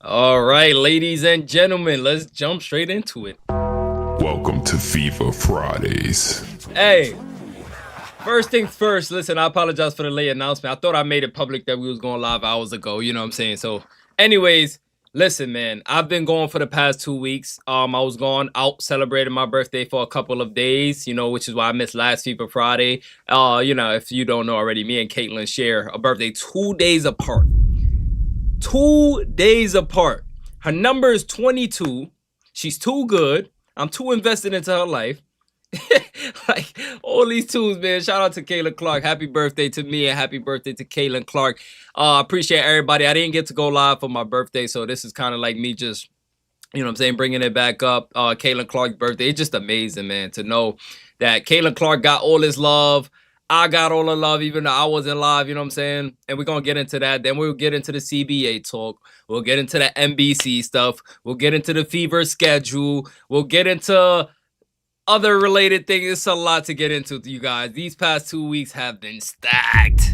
All right, ladies and gentlemen, let's jump straight into it. Welcome to FIFA Fridays. Hey, first things first. Listen, I apologize for the late announcement. I thought I made it public that we was going live hours ago. You know what I'm saying? So, anyways, listen, man. I've been going for the past 2 weeks. I was gone out celebrating my birthday for a couple of days. Which is why I missed last FIFA Friday. If you don't know already, me and Caitlin share a birthday 2 days apart. 2 days apart. Her number is 22. She's too good. I'm too invested into her life. Like all these twos, man. Shout out to Kayla Clark. Happy birthday to me and happy birthday to Kayla Clark. Appreciate everybody. I didn't get to go live for my birthday, so this is kind of like me just, bringing it back up. Kayla Clark's birthday. It's just amazing, man, to know that Kayla Clark got all this love. I got all the love, even though I wasn't live, you know what I'm saying? And we're going to get into that. Then we'll get into the CBA talk. We'll get into the NBC stuff. We'll get into the Fever schedule. We'll get into other related things. It's a lot to get into, you guys. These past 2 weeks have been stacked.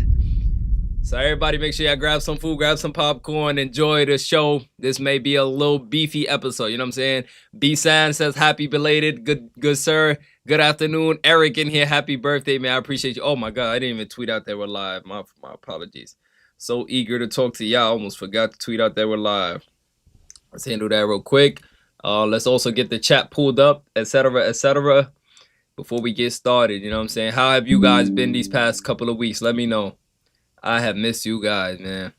So everybody make sure y'all grab some food, grab some popcorn, enjoy the show. This may be a little beefy episode, you know what I'm saying? B-San says happy belated. Good sir. Good afternoon. Eric in here. Happy birthday, man. I appreciate you. Oh my God, I didn't even tweet out that we're live. My apologies. So eager to talk to y'all. Almost forgot to tweet out that we're live. Let's handle that real quick. Let's also get the chat pulled up, etc. Before we get started, you know what I'm saying? How have you guys been these past couple of weeks? Let me know. I have missed you guys, man.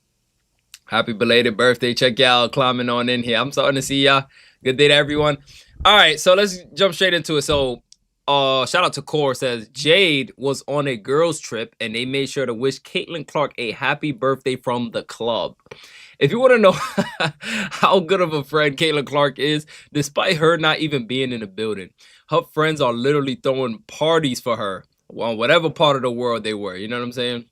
Happy belated birthday. Check y'all climbing on in here. I'm starting to see y'all. Good day to everyone. All right, so let's jump straight into it. So, shout out to Core, says Jade was on a girls trip and they made sure to wish Caitlin Clark a happy birthday from the club. If you want to know how good of a friend Caitlin Clark is, despite her not even being in the building, her friends are literally throwing parties for her on whatever part of the world they were. You know what I'm saying?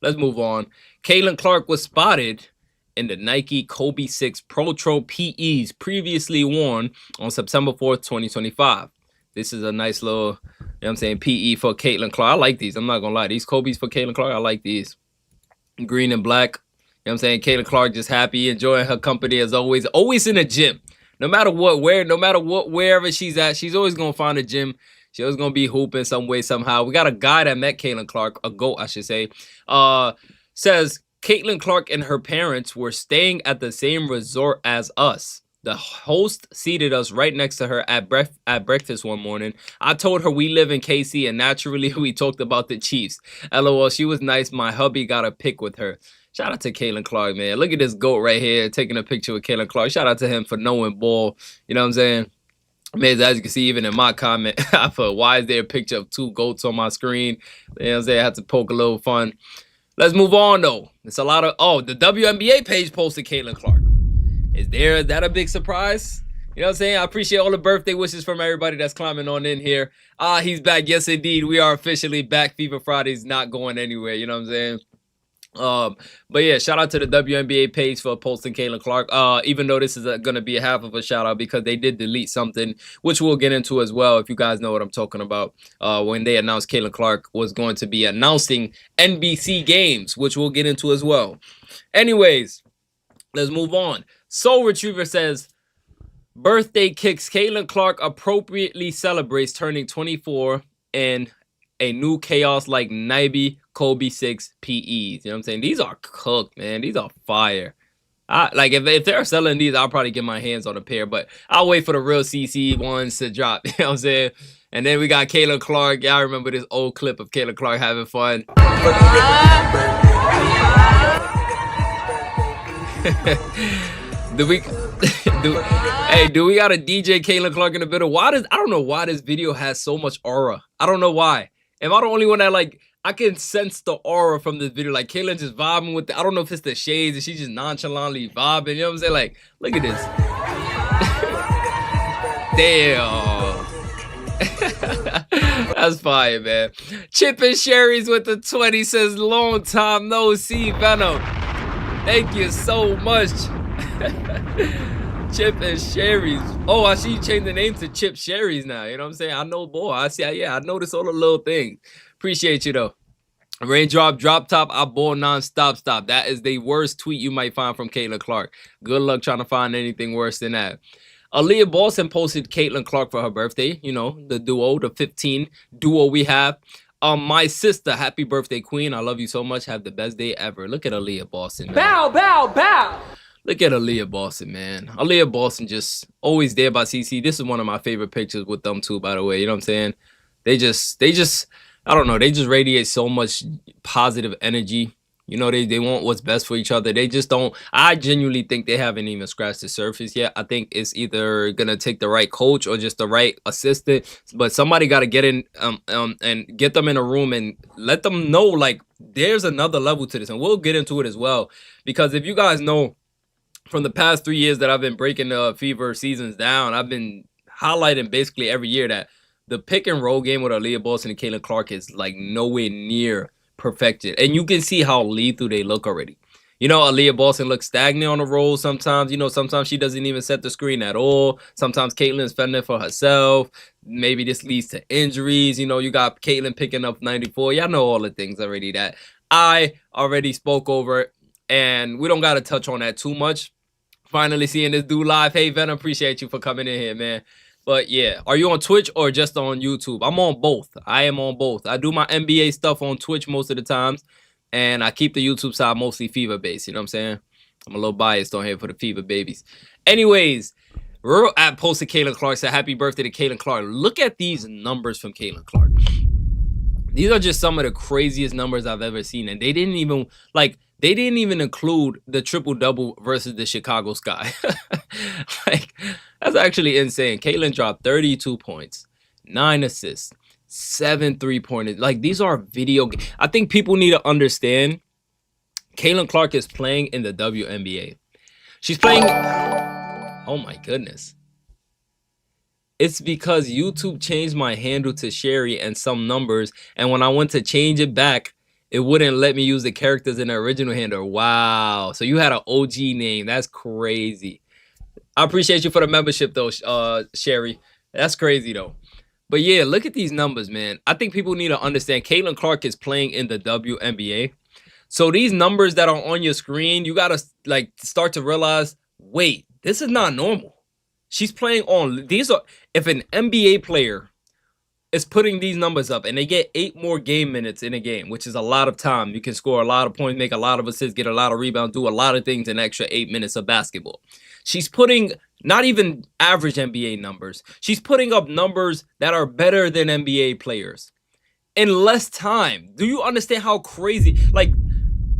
Let's move on. Caitlin Clark was spotted in the Nike Kobe 6 Protro PEs previously worn on September 4th, 2025. This is a nice little, PE for Caitlin Clark. I like these. I'm not going to lie. These Kobe's for Caitlin Clark, I like these. Green and black. Caitlin Clark just happy, enjoying her company as always. Always in the gym. No matter what, wherever she's at, she's always going to find a gym. She was going to be hooping some way, somehow. We got a guy that met Caitlin Clark, a GOAT, I should say, says Caitlin Clark and her parents were staying at the same resort as us. The host seated us right next to her at breakfast one morning. I told her we live in KC, and naturally we talked about the Chiefs. LOL, she was nice. My hubby got a pic with her. Shout out to Caitlin Clark, man. Look at this GOAT right here, taking a picture with Caitlin Clark. Shout out to him for knowing ball. You know what I'm saying? Amazing. As you can see, even in my comment, I put, why is there a picture of two goats on my screen? You know what I'm saying? I had to poke a little fun. Let's move on, though. It's a lot of... the WNBA page posted Caitlin Clark. Is that a big surprise? You know what I'm saying? I appreciate all the birthday wishes from everybody that's climbing on in here. He's back. Yes, indeed. We are officially back. FIFA Friday's not going anywhere. You know what I'm saying? But yeah, shout out to the WNBA page for posting Caitlin Clark. Even though this is going to be a half of a shout out because they did delete something, which we'll get into as well. If you guys know what I'm talking about, when they announced Caitlin Clark was going to be announcing NBC games, which we'll get into as well. Anyways, let's move on. Soul Retriever says, birthday kicks. Caitlin Clark appropriately celebrates turning 24 and a new chaos like Nike Kobe 6 PEs. You know what I'm saying? These are cooked, man. These are fire. If they're selling these, I'll probably get my hands on a pair, but I'll wait for the real CC ones to drop. You know what I'm saying? And then we got Caitlin Clark. Y'all remember this old clip of Caitlin Clark having fun? Do we got a DJ Caitlin Clark in the middle? I don't know why this video has so much aura. I don't know why. Am I the only one that I can sense the aura from this video? Like Caitlin just vibing with I don't know if it's the shades and she's just nonchalantly vibing. You know what I'm saying? Like, look at this. Damn. That's fire, man. Chip and Sherry's with the 20 says long time no see, Venom. Thank you so much. Chip and Sherry's. Oh, I see you changed the name to Chip Sherry's now. You know what I'm saying? I know, boy. I noticed all the little things. Appreciate you, though. Raindrop, drop top, I ball non-stop, stop. That is the worst tweet you might find from Caitlin Clark. Good luck trying to find anything worse than that. Aaliyah Boston posted Caitlin Clark for her birthday. You know, the duo, the 15 duo we have. My sister, happy birthday, queen. I love you so much. Have the best day ever. Look at Aaliyah Boston, man. Bow, bow, bow. Look at Aaliyah Boston, man. Aaliyah Boston just always there by CC. This is one of my favorite pictures with them too, by the way. You know what I'm saying? They just, I don't know. They just radiate so much positive energy. You know, they want what's best for each other. They just don't. I genuinely think they haven't even scratched the surface yet. I think it's either gonna take the right coach or just the right assistant. But somebody got to get in and get them in a room and let them know, like, there's another level to this. And we'll get into it as well. Because if you guys know, from the past 3 years that I've been breaking the Fever seasons down, I've been highlighting basically every year that the pick and roll game with Aaliyah Boston and Caitlin Clark is like nowhere near perfected. And you can see how lethal they look already. You know, Aaliyah Boston looks stagnant on the roll sometimes. You know, sometimes she doesn't even set the screen at all. Sometimes Caitlin's fending for herself. Maybe this leads to injuries. You know, you got Caitlin picking up 94. Y'all know all the things already that I already spoke over. And we don't got to touch on that too much. Finally seeing this dude live. Hey, Venom, appreciate you for coming in here, man. But yeah, are you on Twitch or just on YouTube? I'm on both. I am on both. I do my NBA stuff on Twitch most of the times, and I keep the YouTube side mostly Fever based. You know what I'm saying? I'm a little biased on here for the Fever babies. Anyways, Rural app posted Caitlin Clark, said happy birthday to Caitlin Clark. Look at these numbers from Caitlin Clark. These are just some of the craziest numbers I've ever seen, and they didn't even include the triple-double versus the Chicago Sky. Like, that's actually insane. Caitlin dropped 32 points, 9 assists, 7 3-pointers. Like, these are video games. I think people need to understand Caitlin Clark is playing in the WNBA. She's playing... Oh, my goodness. It's because YouTube changed my handle to Sherry and some numbers, and when I went to change it back, it wouldn't let me use the characters in the original handle. Wow. So you had an OG name. That's crazy. I appreciate you for the membership, though, Sherry. That's crazy, though. But yeah, look at these numbers, man. I think people need to understand Caitlin Clark is playing in the WNBA. So these numbers that are on your screen, you got to like start to realize, wait, this is not normal. She's playing on these are if an NBA player is putting these numbers up and they get 8 more game minutes in a game, which is a lot of time. You can score a lot of points, make a lot of assists, get a lot of rebounds, do a lot of things in extra 8 minutes of basketball. She's putting not even average NBA numbers. She's putting up numbers that are better than NBA players in less time. Do you understand how crazy? Like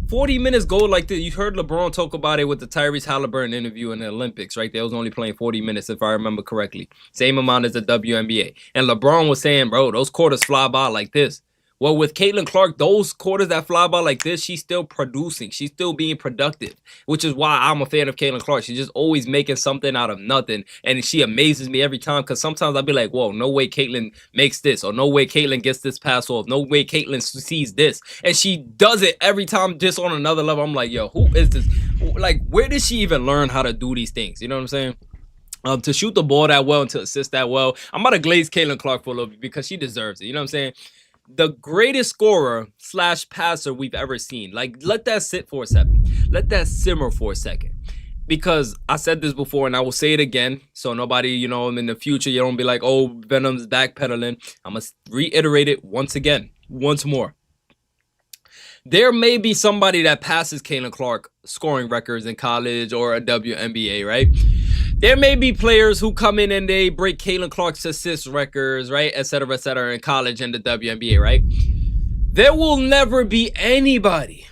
40 minutes go like this. You heard LeBron talk about it with the Tyrese Halliburton interview in the Olympics, right? They was only playing 40 minutes, if I remember correctly. Same amount as the WNBA. And LeBron was saying, bro, those quarters fly by like this. Well, with Caitlin Clark, those quarters that fly by like this, she's still producing. She's still being productive, which is why I'm a fan of Caitlin Clark. She's just always making something out of nothing. And she amazes me every time because sometimes I'll be like, whoa, no way Caitlin makes this, or no way Caitlin gets this pass off. No way Caitlin sees this. And she does it every time just on another level. I'm like, yo, who is this? Like, where did she even learn how to do these things? You know what I'm saying? To shoot the ball that well and to assist that well. I'm about to glaze Caitlin Clark for a little bit because she deserves it. You know what I'm saying? The greatest scorer / passer we've ever seen. Like, let that sit for a second. Let that simmer for a second. Because I said this before and I will say it again. So nobody, you know, in the future, you don't be like, oh, Venom's backpedaling. I'm going to reiterate it once more. There may be somebody that passes Caitlin Clark scoring records in college or a WNBA, right? There may be players who come in and they break Caitlin Clark's assist records, right? Et cetera, in college and the WNBA, right? There will never be anybody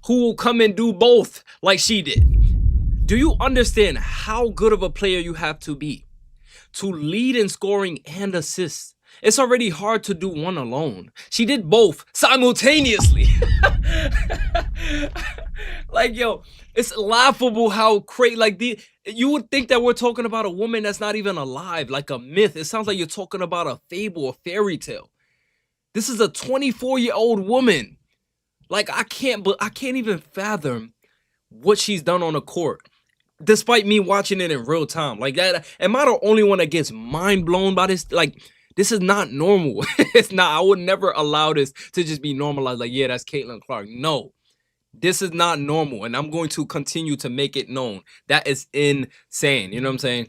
who will come and do both like she did. Do you understand how good of a player you have to be to lead in scoring and assists? It's already hard to do one alone. She did both simultaneously. Like, yo, it's laughable how crazy, like, you would think that we're talking about a woman that's not even alive, like a myth. It sounds like you're talking about a fable, a fairy tale. This is a 24-year-old woman. Like, I can't even fathom what she's done on the court, despite me watching it in real time. Like, that, am I the only one that gets mind blown by this? Like, This is not normal. It's not. I would never allow this to just be normalized. Like, yeah, that's Caitlin Clark. No, this is not normal, and I'm going to continue to make it known. That is insane. You know what I'm saying?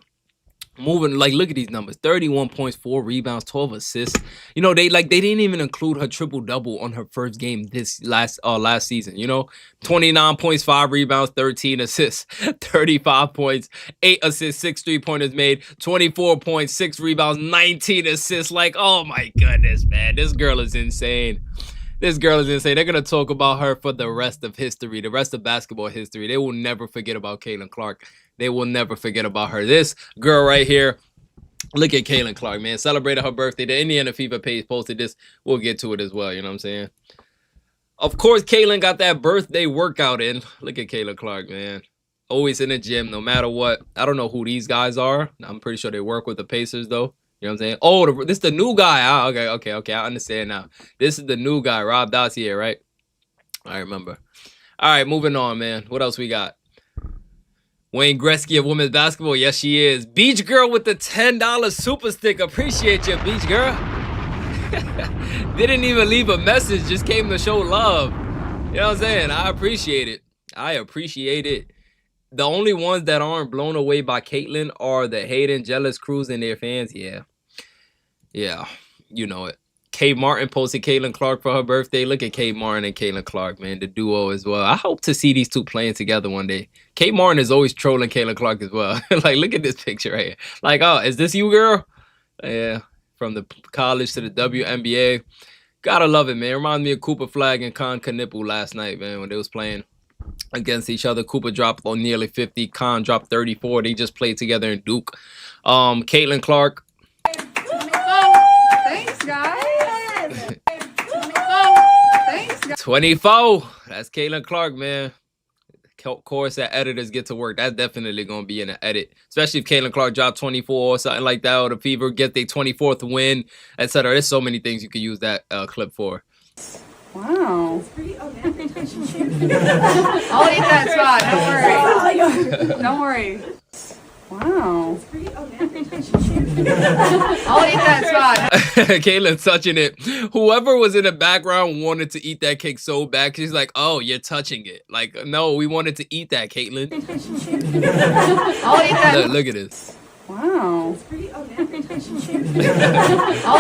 Moving, like, look at these numbers: 31 points, 4 rebounds, 12 assists. You know, they didn't even include her triple double on her first game this last season. You know, 29 points, 5 rebounds, 13 assists, 35 points, 8 assists, 6 3-pointers made, 24 points, 6 rebounds, 19 assists. Like, oh my goodness, man, this girl is insane. This girl is insane. They're gonna talk about her for the rest of history, the rest of basketball history. They will never forget about Caitlin Clark. They will never forget about her. This girl right here. Look at Caitlin Clark, man. Celebrated her birthday. The Indiana Fever page posted this. We'll get to it as well. You know what I'm saying? Of course, Caitlin got that birthday workout in. Look at Caitlin Clark, man. Always in the gym, no matter what. I don't know who these guys are. I'm pretty sure they work with the Pacers, though. You know what I'm saying? Oh, this is the new guy. Ah, okay. I understand now. This is the new guy, Rob Dossier, right? I remember. All right, moving on, man. What else we got? Wayne Gretzky of women's basketball. Yes, she is. Beach Girl with the $10 super stick. Appreciate you, Beach Girl. Didn't even leave a message. Just came to show love. You know what I'm saying? I appreciate it. I appreciate it. The only ones that aren't blown away by Caitlin are the Hayden Jealous Crews and their fans. Yeah. You know it. Kate Martin posted Caitlin Clark for her birthday. Look at Kate Martin and Caitlin Clark, man. The duo as well. I hope to see these two playing together one day. Kate Martin is always trolling Caitlin Clark as well. Like, look at this picture right here. Like, oh, is this you, girl? Yeah. From the college to the WNBA. Gotta love it, man. Reminds me of Cooper Flag and Con Kanipu last night, man, when they was playing against each other. Cooper dropped on nearly 50. Con dropped 34. They just played together in Duke. Caitlin Clark. Thanks, guys. 24. That's Caitlin Clark, man. Of course, that editors get to work. That's definitely going to be in an edit, especially if Caitlin Clark dropped 24 or something like that, or the Fever get their 24th win, etc. There's so many things you could use that clip for. Wow. I'll eat that spot. Don't worry. Don't worry. Wow. I'll eat that spot. Caitlin touching it. Whoever was in the background wanted to eat that cake so bad. She's like, oh, you're touching it. Like, no, we wanted to eat that, Caitlin. I'll eat that. Look at this. Wow. I'll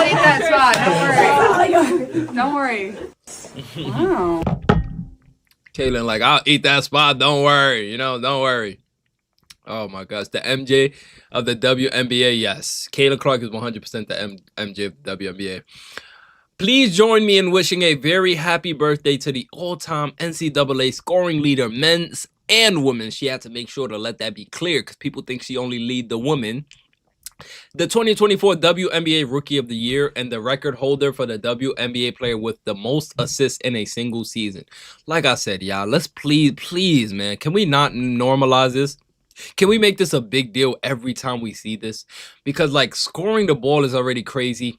eat that spot. Don't worry. Wow. Caitlin, like, I'll eat that spot. Don't worry. You know, don't worry. Oh my gosh, the MJ of the WNBA, yes. Caitlin Clark is 100% the MJ of the WNBA. Please join me in wishing a very happy birthday to the all-time NCAA scoring leader, men's and women's. She had to make sure to let that be clear because people think she only lead the women. The 2024 WNBA Rookie of the Year and the record holder for the WNBA player with the most assists in a single season. Like I said, y'all, let's please, man, can we not normalize this? Can we make this a big deal every time we see this? Because, like, scoring the ball is already crazy.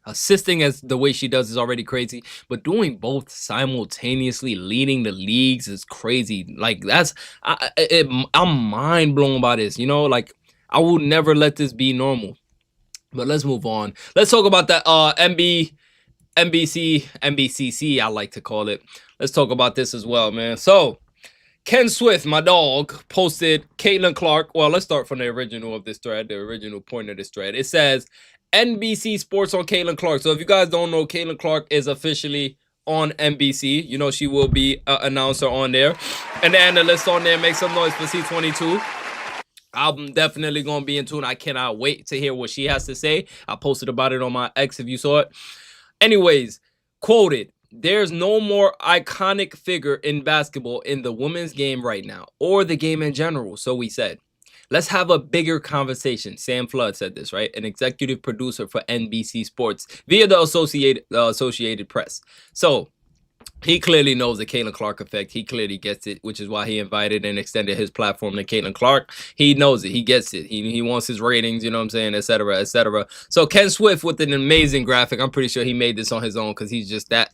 Assisting as the way she does is already crazy. But doing both simultaneously, leading the leagues is crazy. Like, I'm mind blown by this. You know, like, I will never let this be normal. But let's move on. Let's talk about that NBCC, I like to call it. Let's talk about this as well, man. So, Ken Swift, my dog, posted Caitlin Clark. Well, let's start from the original of this thread, the original point of this thread. It says, NBC Sports on Caitlin Clark. So if you guys don't know, Caitlin Clark is officially on NBC. You know, she will be an announcer on there. And the analyst on there. Make some noise for C22. I'm definitely going to be in tune. I cannot wait to hear what she has to say. I posted about it on my X if you saw it. Anyways, quoted. There's no more iconic figure in basketball in the women's game right now, or the game in general, so we said. Let's have a bigger conversation. Sam Flood said this, right? An executive producer for NBC Sports via the Associated Press. So he clearly knows the Caitlin Clark effect. He clearly gets it, which is why he invited and extended his platform to Caitlin Clark. He knows it. He gets it. He wants his ratings, you know what I'm saying, et cetera, et cetera. So Ken Swift with an amazing graphic. I'm pretty sure he made this on his own because he's just that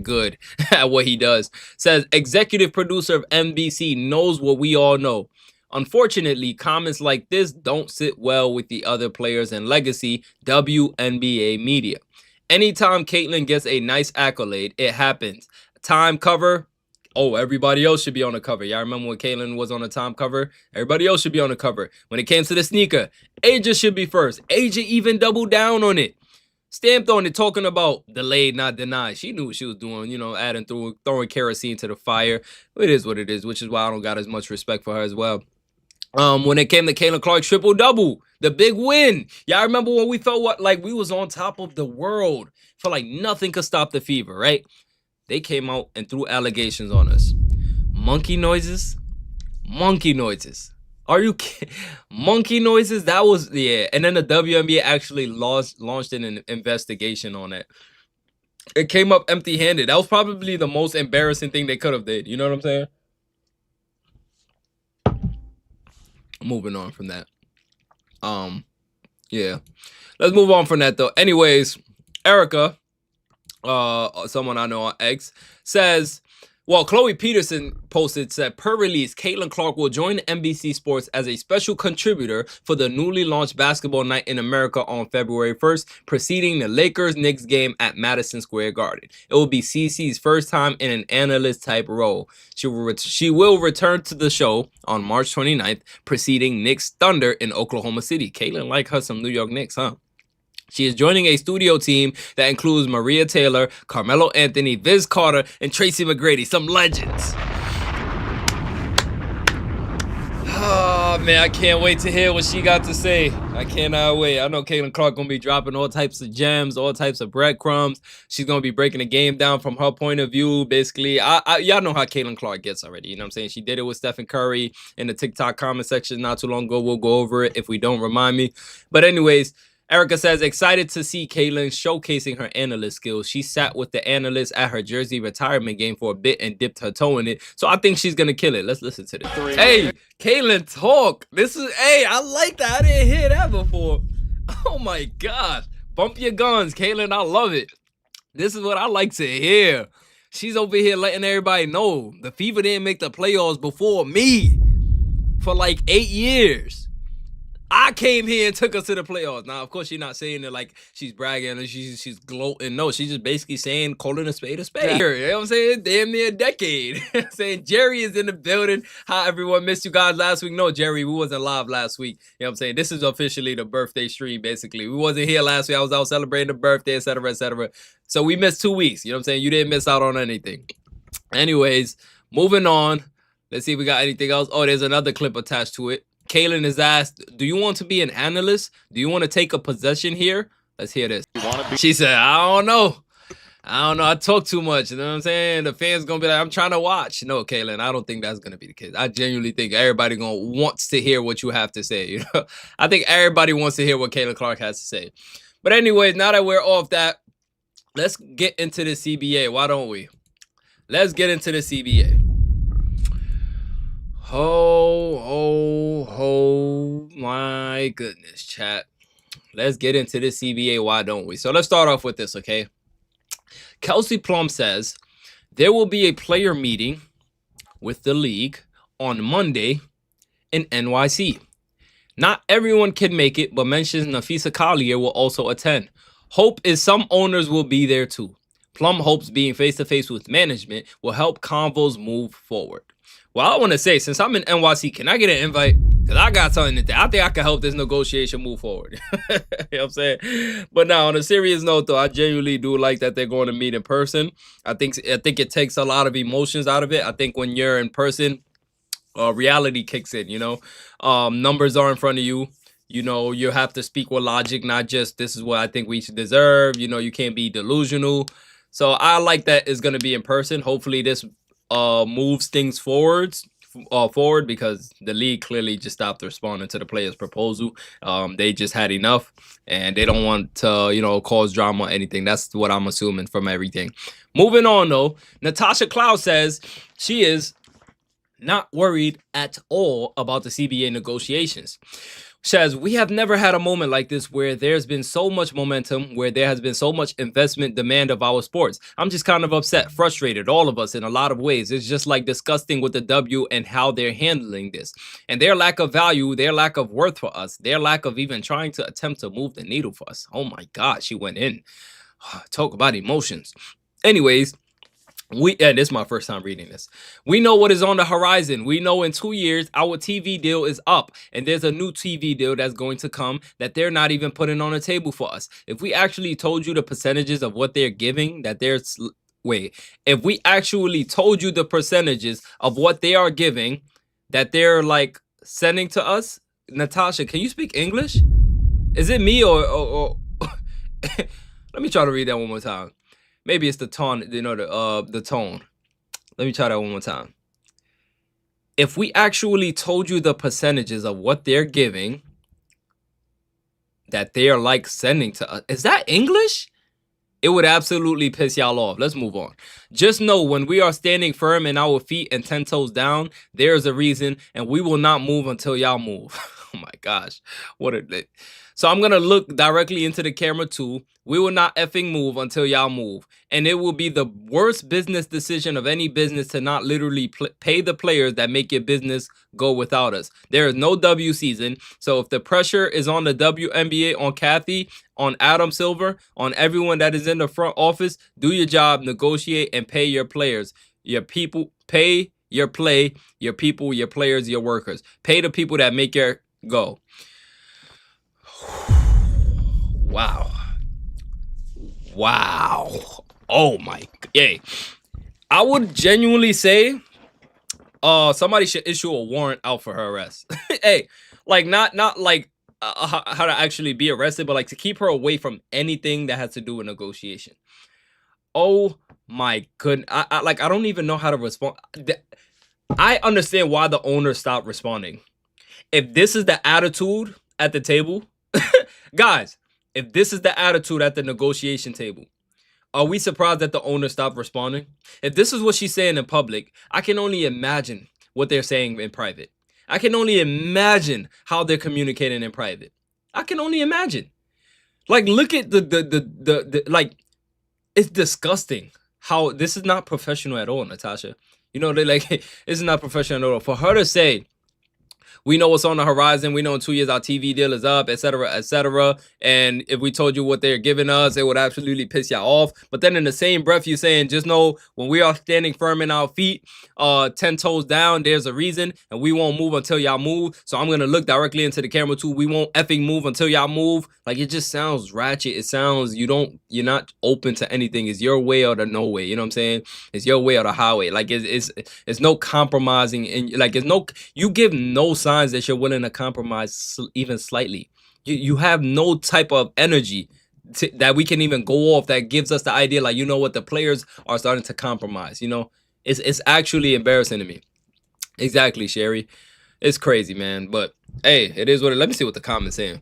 good at what he does. Says, executive producer of NBC knows what we all know. Unfortunately, comments like this don't sit well with the other players and legacy WNBA media. Anytime Caitlyn gets a nice accolade, it happens. Time cover. Oh, everybody else should be on the cover. Y'all remember when Caitlyn was on the time cover? Everybody else should be on the cover. When it came to the sneaker, Aja should be first. Aja even doubled down on it. Stamped on it, talking about delayed, not denied. She knew what she was doing, adding through, throwing kerosene to the fire. It is what it is, which is why I don't got as much respect for her as well. When it came to Caitlin Clark triple-double, the big win. Y'all remember when we felt like we was on top of the world? Felt like nothing could stop the fever, right? They came out and threw allegations on us. Monkey noises? Monkey noises. Are you kidding? Monkey noises? That was, yeah. And then the WNBA actually launched an investigation on it. It came up empty-handed. That was probably the most embarrassing thing they could have did. You know what I'm saying? Moving on from that. Yeah. Let's move on from that, though. Anyways, Erica, someone I know on X, says... Well, Chloe Peterson posted, said, per release, Caitlin Clark will join NBC Sports as a special contributor for the newly launched Basketball Night in America on February 1st, preceding the Lakers-Knicks game at Madison Square Garden. It will be CC's first time in an analyst-type role. She will return to the show on March 29th, preceding Knicks Thunder in Oklahoma City. Caitlin like her some New York Knicks, huh? She is joining a studio team that includes Maria Taylor, Carmelo Anthony, Vince Carter, and Tracy McGrady, some legends. Oh, man, I can't wait to hear what she got to say. I cannot wait. I know Caitlin Clark going to be dropping all types of gems, all types of breadcrumbs. She's going to be breaking the game down from her point of view, basically. Y'all know how Caitlin Clark gets already, you know what I'm saying? She did it with Stephen Curry in the TikTok comment section not too long ago. We'll go over it if we don't remind me. But anyways... Erica says, excited to see Caitlin showcasing her analyst skills. She sat with the analyst at her Jersey retirement game for a bit and dipped her toe in it. So I think she's going to kill it. Let's listen to this. Hey, Caitlin, talk. I like that. I didn't hear that before. Oh, my God. Bump your guns, Caitlin. I love it. This is what I like to hear. She's over here letting everybody know the Fever didn't make the playoffs before me for like 8 years. I came here and took us to the playoffs. Now, of course, she's not saying it like she's bragging and she's gloating. No, she's just basically saying, calling a spade a spade. Yeah. You know what I'm saying? Damn near a decade. Saying Jerry is in the building. How everyone missed you guys last week. No, Jerry, we wasn't live last week. You know what I'm saying? This is officially the birthday stream, basically. We wasn't here last week. I was out celebrating the birthday, etc., etc. So we missed 2 weeks. You know what I'm saying? You didn't miss out on anything. Anyways, moving on. Let's see if we got anything else. Oh, there's another clip attached to it. Caitlin is asked, do you want to be an analyst? Do you want to take a possession here? Let's hear this. She said, I don't know. I talk too much. You know what I'm saying? The fans going to be like, I'm trying to watch. No, Caitlin, I don't think that's going to be the case. I genuinely think everybody wants to hear what you have to say. You know, I think everybody wants to hear what Caitlin Clark has to say. But anyways, now that we're off that, let's get into the CBA. Why don't we? Let's get into the CBA. Oh my goodness, chat. Let's get into the CBA. Why don't we? So let's start off with this, okay? Kelsey Plum says there will be a player meeting with the league on Monday in NYC. Not everyone can make it, but mentions Nafisa Collier will also attend. Hope is some owners will be there too. Plum hopes being face-to-face with management will help convos move forward. Well, I want to say, since I'm in NYC, can I get an invite? Because I got something to do. I think I can help this negotiation move forward. You know what I'm saying? But now, on a serious note, though, I genuinely do like that they're going to meet in person. I think it takes a lot of emotions out of it. I think when you're in person, reality kicks in, you know? Numbers are in front of you. You know, you have to speak with logic, not just this is what I think we should deserve. You know, you can't be delusional. So I like that it's going to be in person. Hopefully this moves things forward because the league clearly just stopped responding to the players' proposal. They just had enough and they don't want to, you know, cause drama or anything. That's what I'm assuming from everything. Moving on, though, Natasha Cloud says she is not worried at all about the CBA negotiations. Shaz, we have never had a moment like this where there's been so much momentum, where there has been so much investment demand of our sports. I'm just kind of upset, frustrated, all of us in a lot of ways. It's just like disgusting with the W and how they're handling this. And their lack of value, their lack of worth for us, their lack of even trying to attempt to move the needle for us. Oh my God, she went in. Talk about emotions. Anyways, this is my first time reading this. We know what is on the horizon. We know in 2 years our TV deal is up, and there's a new TV deal that's going to come that they're not even putting on the table for us. If we actually told you the percentages of what they're giving, if we actually told you the percentages of what they are giving, that they're like sending to us, Natasha, can you speak English? Is it me or let me try to read that one more time. Maybe it's the tone, the tone. Let me try that one more time. If we actually told you the percentages of what they're giving, that they are like sending to us. Is that English? It would absolutely piss y'all off. Let's move on. Just know when we are standing firm in our feet and 10 toes down, there is a reason, and we will not move until y'all move. Oh my gosh. So I'm going to look directly into the camera too. We will not effing move until y'all move. And it will be the worst business decision of any business to not literally pay the players that make your business go without us. There is no W season. So if the pressure is on the WNBA, on Kathy, on Adam Silver, on everyone that is in the front office, do your job, negotiate, and pay your players. Your people, pay your play, your people, your players, your workers. Pay the people that make your go. Wow. Oh my. Hey, I would genuinely say somebody should issue a warrant out for her arrest. Hey, like not like how to actually be arrested, but like to keep her away from anything that has to do with negotiation. Oh my goodness. I don't even know how to respond. I understand why the owner stopped responding. If this is the attitude at the table, guys, if this is the attitude at the negotiation table, are we surprised that the owner stopped responding? If this is what she's saying in public, I can only imagine what they're saying in private. I can only imagine how they're communicating in private. I can only imagine. Like, look at the like, it's disgusting how this is not professional at all, Natasha. You know, they like, this is not professional at all. For her to say, we know what's on the horizon. We know in 2 years our TV deal is up, etc., etc. And if we told you what they're giving us, it would absolutely piss y'all off. But then in the same breath, you're saying, just know when we are standing firm in our feet, 10 toes down, there's a reason, and we won't move until y'all move. So I'm going to look directly into the camera too. We won't effing move until y'all move. Like, it just sounds ratchet. It sounds, you're not open to anything. It's your way or the no way. You know what I'm saying? It's your way or the highway. Like, it's no compromising. And like, you give no signs that you're willing to compromise even slightly. You have no type of energy that we can even go off that gives us the idea, like, you know what, the players are starting to compromise. You know, it's actually embarrassing to me. Exactly, Sherry. It's crazy, man. But hey, it is what it. Let me see what the comments saying.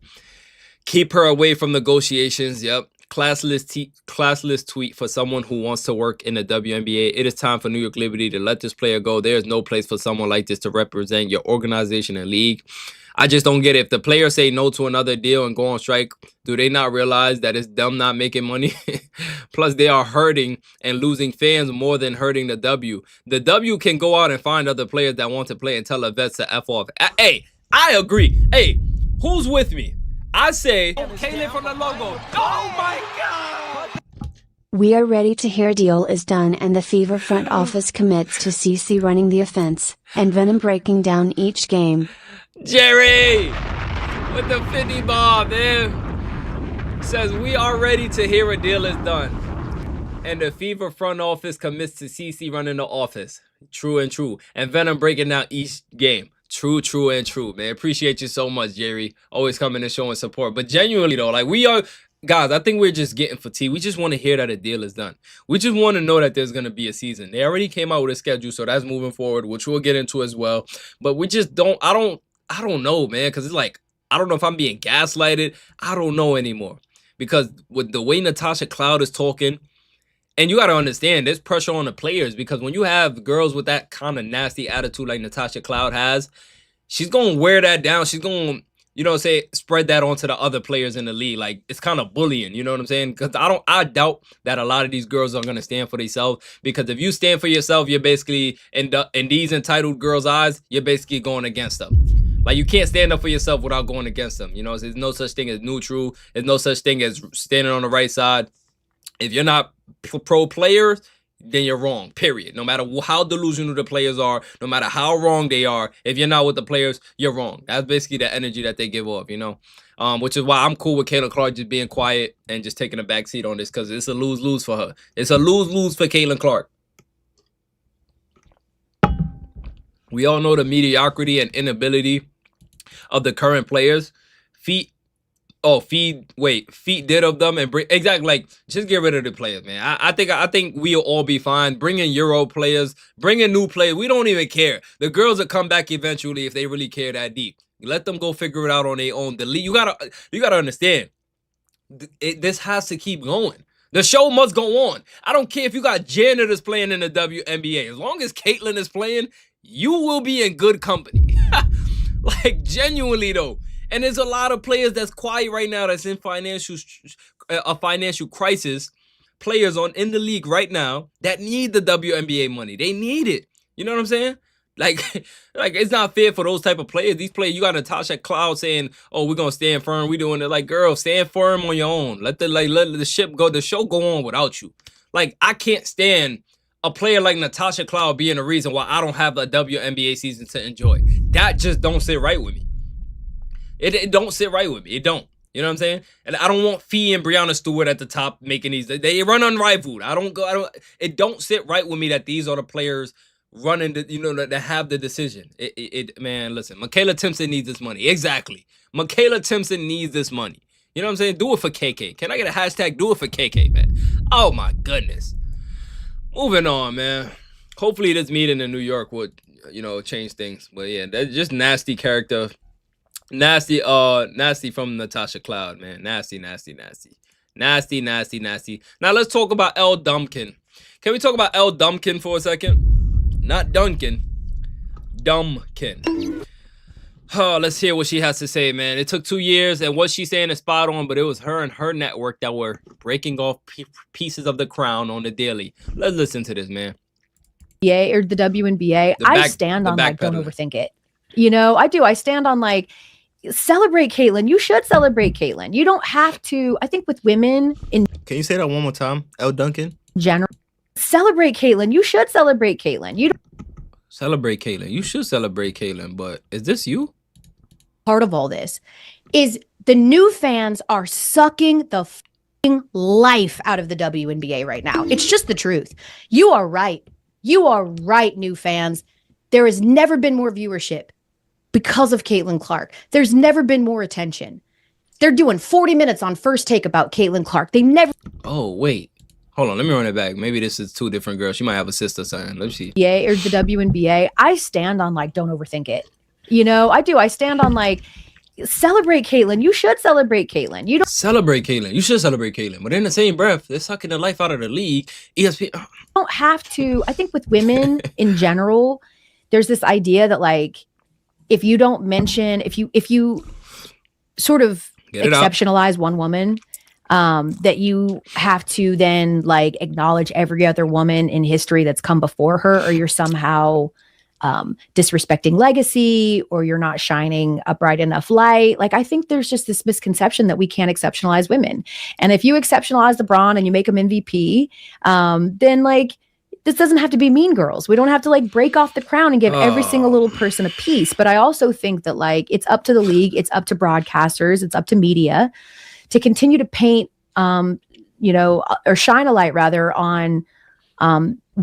Keep her away from negotiations. Yep. Classless tweet for someone who wants to work in the WNBA. It is time for New York Liberty to let this player go. There is no place for someone like this to represent your organization and league. I just don't get it. If the players say no to another deal and go on strike, do they not realize that it's them not making money? Plus, they are hurting and losing fans more than hurting the W. The W can go out and find other players that want to play and tell the vets to F off. Hey, I agree. Hey, who's with me? I say, Kaylin from the logo. Oh my God! We are ready to hear deal is done and the Fever front office commits to CC running the offense, and Venom breaking down each game. Jerry! With the 50 bomb, man. Says, we are ready to hear a deal is done. And the Fever front office commits to CC running the office. True and true. And Venom breaking down each game. True and true, man. Appreciate you so much, Jerry. Always coming and showing support. But genuinely, though, like, we are, guys, I think we're just getting fatigued. We just want to hear that a deal is done. We just want to know that there's going to be a season. They already came out with a schedule, so that's moving forward, which we'll get into as well. But we just don't, I don't know, man, because it's like, I don't know if I'm being gaslighted. I don't know anymore. Because with the way Natasha Cloud is talking, and you got to understand, there's pressure on the players, because when you have girls with that kind of nasty attitude like Natasha Cloud has, she's going to wear that down. She's going to, you know, say spread that onto the other players in the league. Like it's kind of bullying, you know what I'm saying? Because I doubt that a lot of these girls are gonna stand for themselves. Because if you stand for yourself, you're basically in these entitled girls' eyes, you're basically going against them. Like you can't stand up for yourself without going against them. You know, there's no such thing as neutral. There's no such thing as standing on the right side. If you're not pro players, then you're wrong, period. No matter how delusional the players are, no matter how wrong they are, if you're not with the players, you're wrong. That's basically the energy that they give off, you know? Which is why I'm cool with Caitlin Clark just being quiet and just taking a back seat on this, because it's a lose-lose for her. It's a lose-lose for Caitlin Clark. We all know the mediocrity and inability of the current players. Feet did of them and bring exactly, like, just get rid of the players, man. I think we'll all be fine. Bring in Euro players, bring in new players. We don't even care. The girls will come back eventually if they really care that deep. Let them go figure it out on their own. The league, you gotta understand. This has to keep going. The show must go on. I don't care if you got janitors playing in the WNBA. As long as Caitlin is playing, you will be in good company. Like, genuinely though. And there's a lot of players that's quiet right now that's in a financial crisis. Players in the league right now that need the WNBA money. They need it. You know what I'm saying? Like it's not fair for those type of players. These players, you got Natasha Cloud saying, "Oh, we're gonna stand firm. We doing it." Like, girl, stand firm on your own. Let the ship go. The show go on without you. Like, I can't stand a player like Natasha Cloud being the reason why I don't have a WNBA season to enjoy. That just don't sit right with me. It don't sit right with me. It don't. You know what I'm saying? And I don't want Fee and Brianna Stewart at the top making these. They run unrivaled. It don't sit right with me that these are the players running that have the decision. Man, listen, Michaela Timpson needs this money. Exactly. Michaela Timpson needs this money. You know what I'm saying? Do it for KK. Can I get a hashtag? Do it for KK, man. Oh my goodness. Moving on, man. Hopefully this meeting in New York would, change things. But yeah, that's just nasty character. Nasty from Natasha Cloud, man. Nasty. Now let's talk about Elle Dumpkin. Can we talk about Elle Dumpkin for a second? Not Duncan. Dumpkin. Oh, let's hear what she has to say, man. It took 2 years, and what she's saying is spot on, but it was her and her network that were breaking off pieces of the crown on the daily. Let's listen to this, man. Yeah, or the WNBA. I stand on, like, don't overthink it. I do. I stand on, like, celebrate Caitlin. You should celebrate Caitlin. You don't have to. I think with women in Can you say that one more time? Elle Duncan? general, celebrate Caitlin. You should celebrate Caitlin. You don't Celebrate Caitlin. You should celebrate Caitlin, but is this you? part of all this is the new fans are sucking the f***ing life out of the WNBA right now. It's just the truth. You are right. You are right, new fans. There has never been more viewership because of Caitlin Clark. There's never been more attention. They're doing 40 minutes on First Take about Caitlin Clark. They never. Oh, wait. Hold on. Let me run it back. Maybe this is two different girls. She might have a sister son. Let me see. Yeah, or the WNBA. I stand on, like, don't overthink it. I do. I stand on, like, celebrate Caitlin. You should celebrate Caitlin. You Celebrate Caitlin. You should celebrate Caitlin. But in the same breath, they're sucking the life out of the league. ESPN. don't have to. I think with women in general, there's this idea that, like, if you don't mention, if you sort of exceptionalize one woman, that you have to then, like, acknowledge every other woman in history that's come before her, or you're somehow disrespecting legacy, or you're not shining a bright enough light. Like, I think there's just this misconception that we can't exceptionalize women. And if you exceptionalize LeBron and you make him MVP, then, like, this doesn't have to be Mean Girls. We don't have to, like, break off the crown and give every single little person a piece. But I also think that, like, it's up to the league, it's up to broadcasters, it's up to media to continue to paint, or shine a light rather on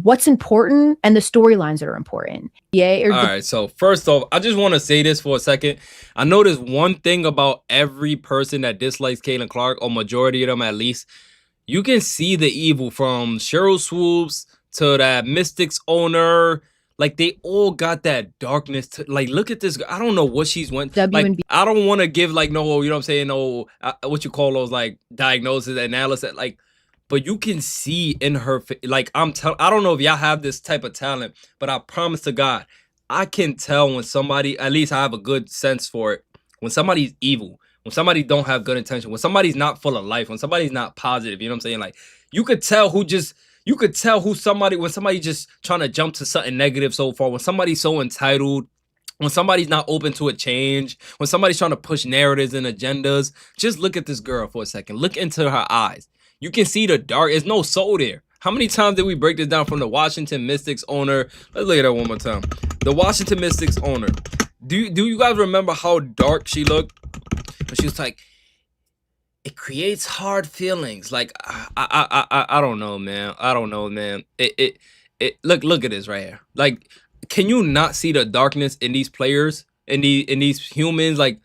what's important and the storylines that are important. Yeah. All right. So first off, I just want to say this for a second. I noticed one thing about every person that dislikes Caitlin Clark, or majority of them at least. You can see the evil from Cheryl Swoops to that Mystics owner. Like, they all got that darkness to, like, look at this. I don't know what she's went. Like, I don't want to give, like, no, you know what I'm saying? No, what you call those, like, diagnosis, analysis, like, but you can see in her, like, I don't know if y'all have this type of talent, but I promise to God, I can tell when somebody, at least I have a good sense for it, when somebody's evil, when somebody don't have good intention, when somebody's not full of life, when somebody's not positive, you know what I'm saying? Like, you could tell who somebody, when somebody just trying to jump to something negative so far, when somebody's so entitled, when somebody's not open to a change, when somebody's trying to push narratives and agendas. Just look at this girl for a second. Look into her eyes. You can see the dark. There's no soul there. How many times did we break this down from the Washington Mystics owner? Let's look at that one more time. The Washington Mystics owner. Do you guys remember how dark she looked? But she was like, it creates hard feelings. Like, I don't know, man. I don't know, man. It look at this right here. Like, can you not see the darkness in these players, in these humans? Like,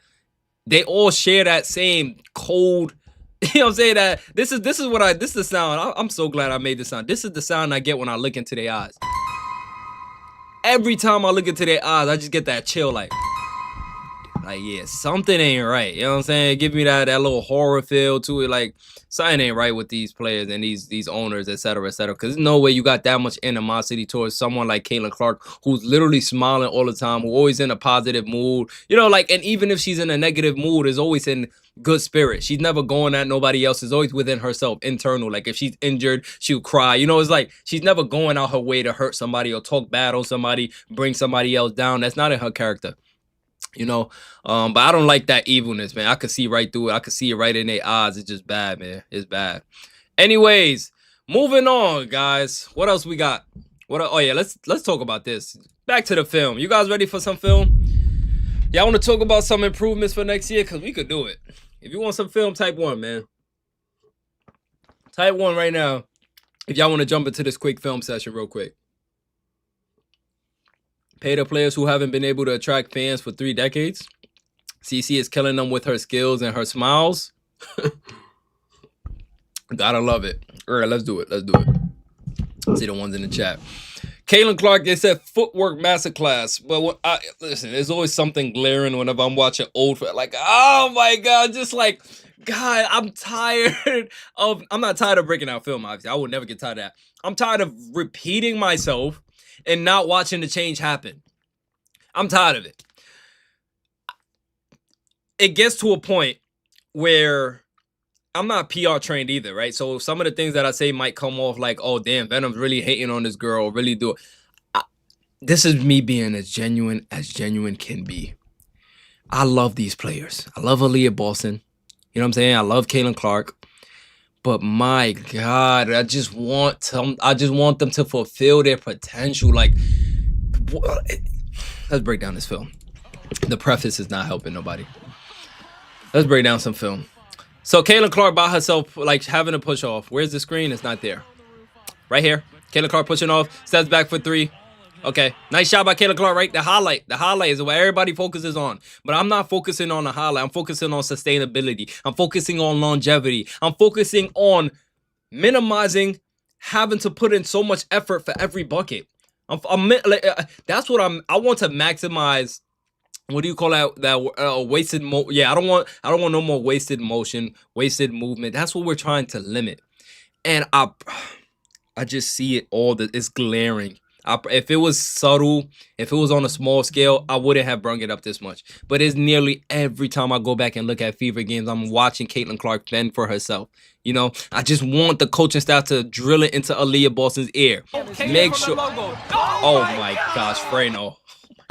they all share that same cold. You know what I'm saying? That this is the sound. I'm so glad I made this sound. This is the sound I get when I look into their eyes. Every time I look into their eyes, I just get that chill, like yeah, something ain't right. You know what I'm saying? Give me that little horror feel to it. Like, something ain't right with these players and these owners, et cetera, et cetera. Because there's no way you got that much animosity towards someone like Caitlin Clark, who's literally smiling all the time, who always in a positive mood. You know, like, and even if she's in a negative mood, is always in good spirit. She's never going at nobody else. Is always within herself, internal. Like, if she's injured, she'll cry. You know, it's like she's never going out her way to hurt somebody or talk bad on somebody, bring somebody else down. That's not in her character. You know, but I don't like that evilness, man. I could see right through it. I could see it right in their eyes. It's just bad, man. It's bad. Anyways, moving on, guys. What else we got? Oh yeah, let's talk about this. Back to the film. You guys ready for some film? Y'all want to talk about some improvements for next year? Because we could do it. If you want some film, type 1, man. Type 1 right now. If y'all want to jump into this quick film session real quick. Pay the players who haven't been able to attract fans for 3 decades. CC is killing them with her skills and her smiles. Gotta love it. All right, let's do it. Let's see the ones in the chat. Caitlin Clark, they said footwork masterclass. But listen, there's always something glaring whenever I'm watching old. Like, oh my God, just like, God, I'm not tired of breaking out film, obviously. I would never get tired of that. I'm tired of repeating myself and not watching the change happen. I'm tired of it. It gets to a point where I'm not PR trained either, right? So some of the things that I say might come off like, oh, damn, Venom's really hating on this girl, really do it. This is me being as genuine can be. I love these players. I love Aaliyah Boston. You know what I'm saying? I love Caitlin Clark. But my God, I just want them to fulfill their potential. Like, let's break down this film. The preface is not helping nobody. Let's break down some film. So Caitlin Clark by herself, like having to push off. Where's the screen? It's not there. Right here. Caitlin Clark pushing off. Steps back for 3. Okay, nice shot by Caitlin Clark, right? The highlight is what everybody focuses on. But I'm not focusing on the highlight. I'm focusing on sustainability. I'm focusing on longevity. I'm focusing on minimizing having to put in so much effort for every bucket. That's what I want to maximize. What do you call that wasted I don't want no more wasted motion, wasted movement. That's what we're trying to limit. And I just see it all. It's glaring. If it was subtle, if it was on a small scale, I wouldn't have brung it up this much. But it's nearly every time I go back and look at Fever games, I'm watching Caitlin Clark fend for herself. You know, I just want the coaching staff to drill it into Aaliyah Boston's ear. Make sure. Oh my gosh, Freno.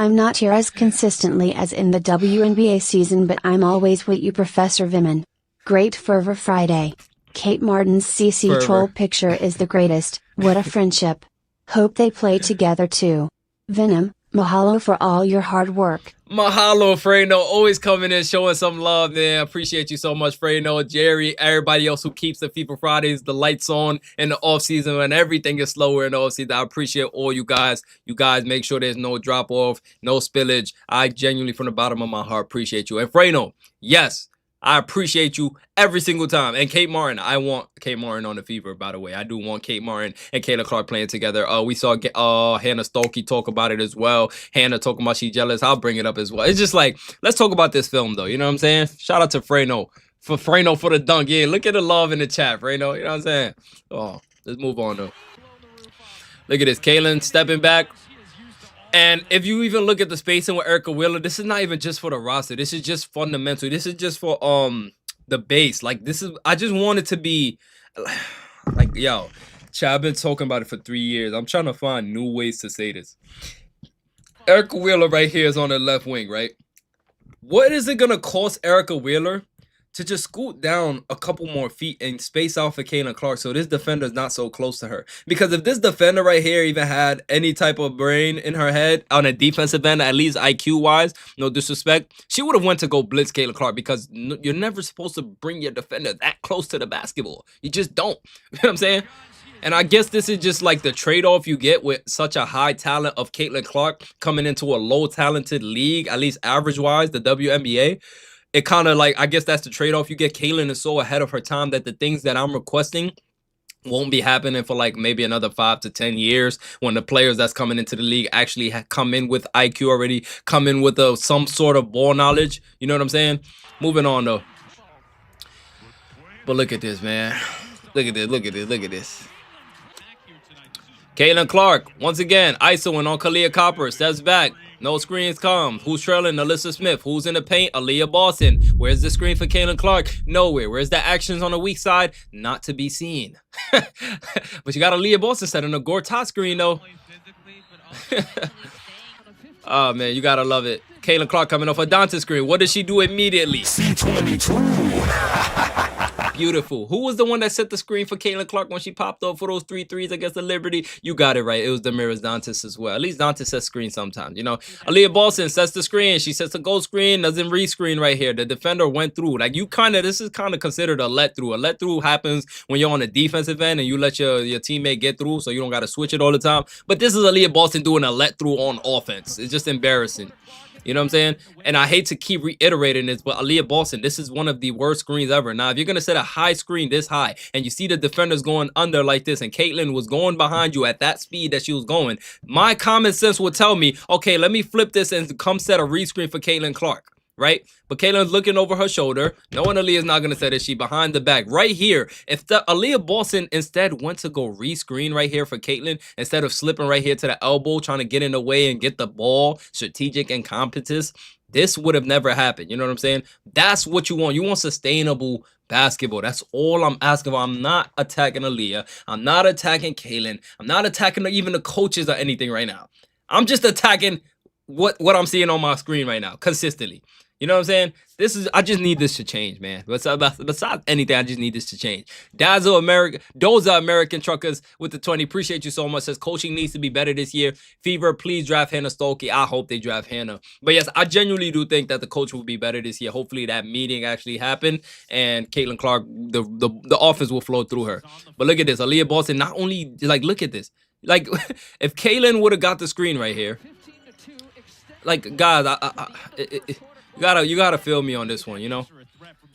I'm not here as consistently as in the WNBA season, but I'm always with you, Professor Vimin. Great Fervor Friday. Kate Martin's CC troll picture is the greatest. What a friendship. Hope they play together too. Venom, mahalo for all your hard work. Mahalo, Freno. Always coming in, showing some love, man. Appreciate you so much, Freno, Jerry, everybody else who keeps the FIFA Fridays, the lights on in the off season when everything is slower in the off season. I appreciate all you guys. You guys make sure there's no drop off, no spillage. I genuinely, from the bottom of my heart, appreciate you. And Freno, yes, I appreciate you every single time. And Kate Martin, I want Kate Martin on the Fever, by the way. I do want Kate Martin and Caitlin Clark playing together. We saw Hannah Stolke talk about it as well. Hannah talking about she's jealous. I'll bring it up as well. It's just like, let's talk about this film, though. You know what I'm saying? Shout out to Freno for the dunk. Yeah, look at the love in the chat, Freno. You know what I'm saying? Oh, let's move on, though. Look at this. Caitlin stepping back. And if you even look at the spacing with Erica Wheeler, this is not even just for the roster. This is just fundamental. This is just for the base. Like this is I just want it to be like yo, Chad, I've been talking about it for 3 years. I'm trying to find new ways to say this. Erica Wheeler right here is on the left wing, right? What is it gonna cost Erica Wheeler to just scoot down a couple more feet and space out for Caitlin Clark so this defender's not so close to her? Because if this defender right here even had any type of brain in her head on a defensive end, at least IQ-wise, no disrespect, she would have went to go blitz Caitlin Clark because you're never supposed to bring your defender that close to the basketball. You just don't. You know what I'm saying? And I guess this is just like the trade-off you get with such a high talent of Caitlin Clark coming into a low-talented league, at least average-wise, the WNBA. It kind of like, I guess that's the trade-off you get. Caitlin is so ahead of her time that the things that I'm requesting won't be happening for like maybe another 5 to 10 years when the players that's coming into the league actually come in with IQ already, come in with some sort of ball knowledge. You know what I'm saying? Moving on though. But look at this, man. Look at this, look at this, look at this. Caitlin Clark, once again, ISOing on Kalia Copper, steps back. No screens come. Who's trailing? Alyssa Smith. Who's in the paint? Aaliyah Boston. Where's the screen for Caitlin Clark? Nowhere. Where's the actions on the weak side? Not to be seen. But you got Aaliyah Boston setting a Gortat screen, though. Oh, man, you got to love it. Caitlin Clark coming off a Dante screen. What does she do immediately? Beautiful. Who was the one that set the screen for Caitlin Clark when she popped up for those 3 threes against the Liberty? You got it right. It was Damaris Dantas as well. At least Dantas sets screen sometimes. You know, Aaliyah Boston sets the screen. She sets a goal screen, doesn't re-screen right here. The defender went through. Like this is kind of considered a let through. A let through happens when you're on a defensive end and you let your teammate get through, so you don't got to switch it all the time. But this is Aaliyah Boston doing a let through on offense. It's just embarrassing. You know what I'm saying? And I hate to keep reiterating this, but Aaliyah Boston, this is one of the worst screens ever. Now, if you're going to set a high screen this high and you see the defenders going under like this and Caitlin was going behind you at that speed that she was going, my common sense would tell me, okay, let me flip this and come set a rescreen for Caitlin Clark. Right? But Caitlin's looking over her shoulder. No one Aaliyah's not going to set it. She behind the back. Right here, if the Aaliyah Boston instead went to go re-screen right here for Caitlin, instead of slipping right here to the elbow, trying to get in the way and get the ball, strategic incompetence, this would have never happened. You know what I'm saying? That's what you want. You want sustainable basketball. That's all I'm asking for. I'm not attacking Aaliyah. I'm not attacking Caitlin. I'm not attacking even the coaches or anything right now. I'm just attacking what I'm seeing on my screen right now, consistently. You know what I'm saying? I just need this to change, man. Besides anything, I just need this to change. Those are American Truckers with the 20. Appreciate you so much. Says coaching needs to be better this year. Fever, please draft Hannah Stolke. I hope they draft Hannah. But yes, I genuinely do think that the coach will be better this year. Hopefully that meeting actually happened and Caitlin Clark, the offense will flow through her. But look at this. Aaliyah Boston, not only, like, look at this. Like, if Caitlin would have got the screen right here, like, guys, You gotta feel me on this one, you know?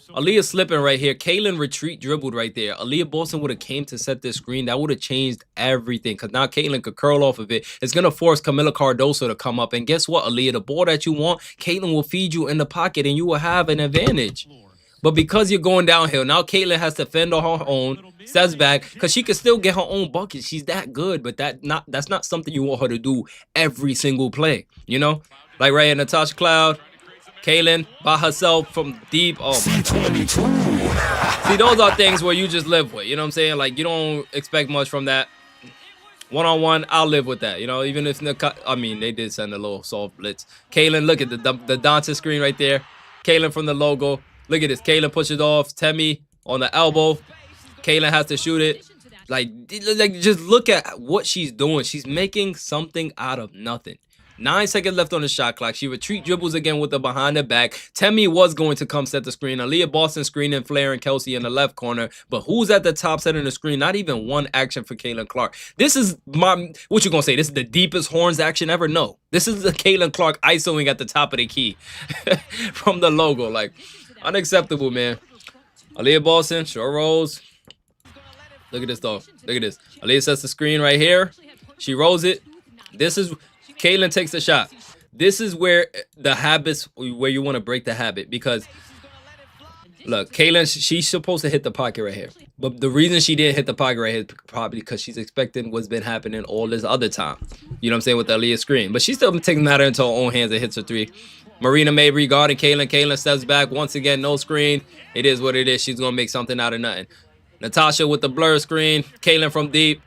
Aaliyah slipping right here. Caitlin retreat dribbled right there. Aaliyah Boston would have came to set this screen. That would have changed everything because now Caitlin could curl off of it. It's going to force Camila Cardoso to come up. And guess what, Aaliyah? The ball that you want, Caitlin will feed you in the pocket and you will have an advantage. But because you're going downhill, now Caitlin has to fend on her own, steps back, because she can still get her own bucket. She's that good, but that's not something you want her to do every single play, you know? Like right here, Natasha Cloud. Caitlin by herself from deep. Oh my God. See, those are things where you just live with. You know what I'm saying? Like, you don't expect much from that. One-on-one, I'll live with that. You know, even if they did send a little soft blitz. Caitlin, look at the Dante screen right there. Caitlin from the logo. Look at this. Caitlin pushes off. Temi on the elbow. Caitlin has to shoot it. Like, just look at what she's doing. She's making something out of nothing. 9 seconds left on the shot clock. She retreat dribbles again with the behind the back. Temi was going to come set the screen. Aaliyah Boston screening Flair and Kelsey in the left corner. But who's at the top setting the screen? Not even one action for Caitlin Clark. This is what you gonna say? This is the deepest horns action ever? No. This is the Caitlin Clark ISOing at the top of the key from the logo. Like, unacceptable, man. Aaliyah Boston, short rolls. Look at this, though. Look at this. Aaliyah sets the screen right here. She rolls it. This is... Caitlin takes the shot. This is where the habits, where you want to break the habit, because Look, Kaylin, she's supposed to hit the pocket right here. But the reason she didn't hit the pocket right here is probably because she's expecting what's been happening all this other time. You know what I'm saying, with the Aaliyah screen. But she still takes the matter into her own hands and hits her three. Marina Mabry guarding Kaylin. Kaylin steps back. Once again, no screen. It is what it is. She's going to make something out of nothing. Natasha with the blur screen. Kaylin from deep.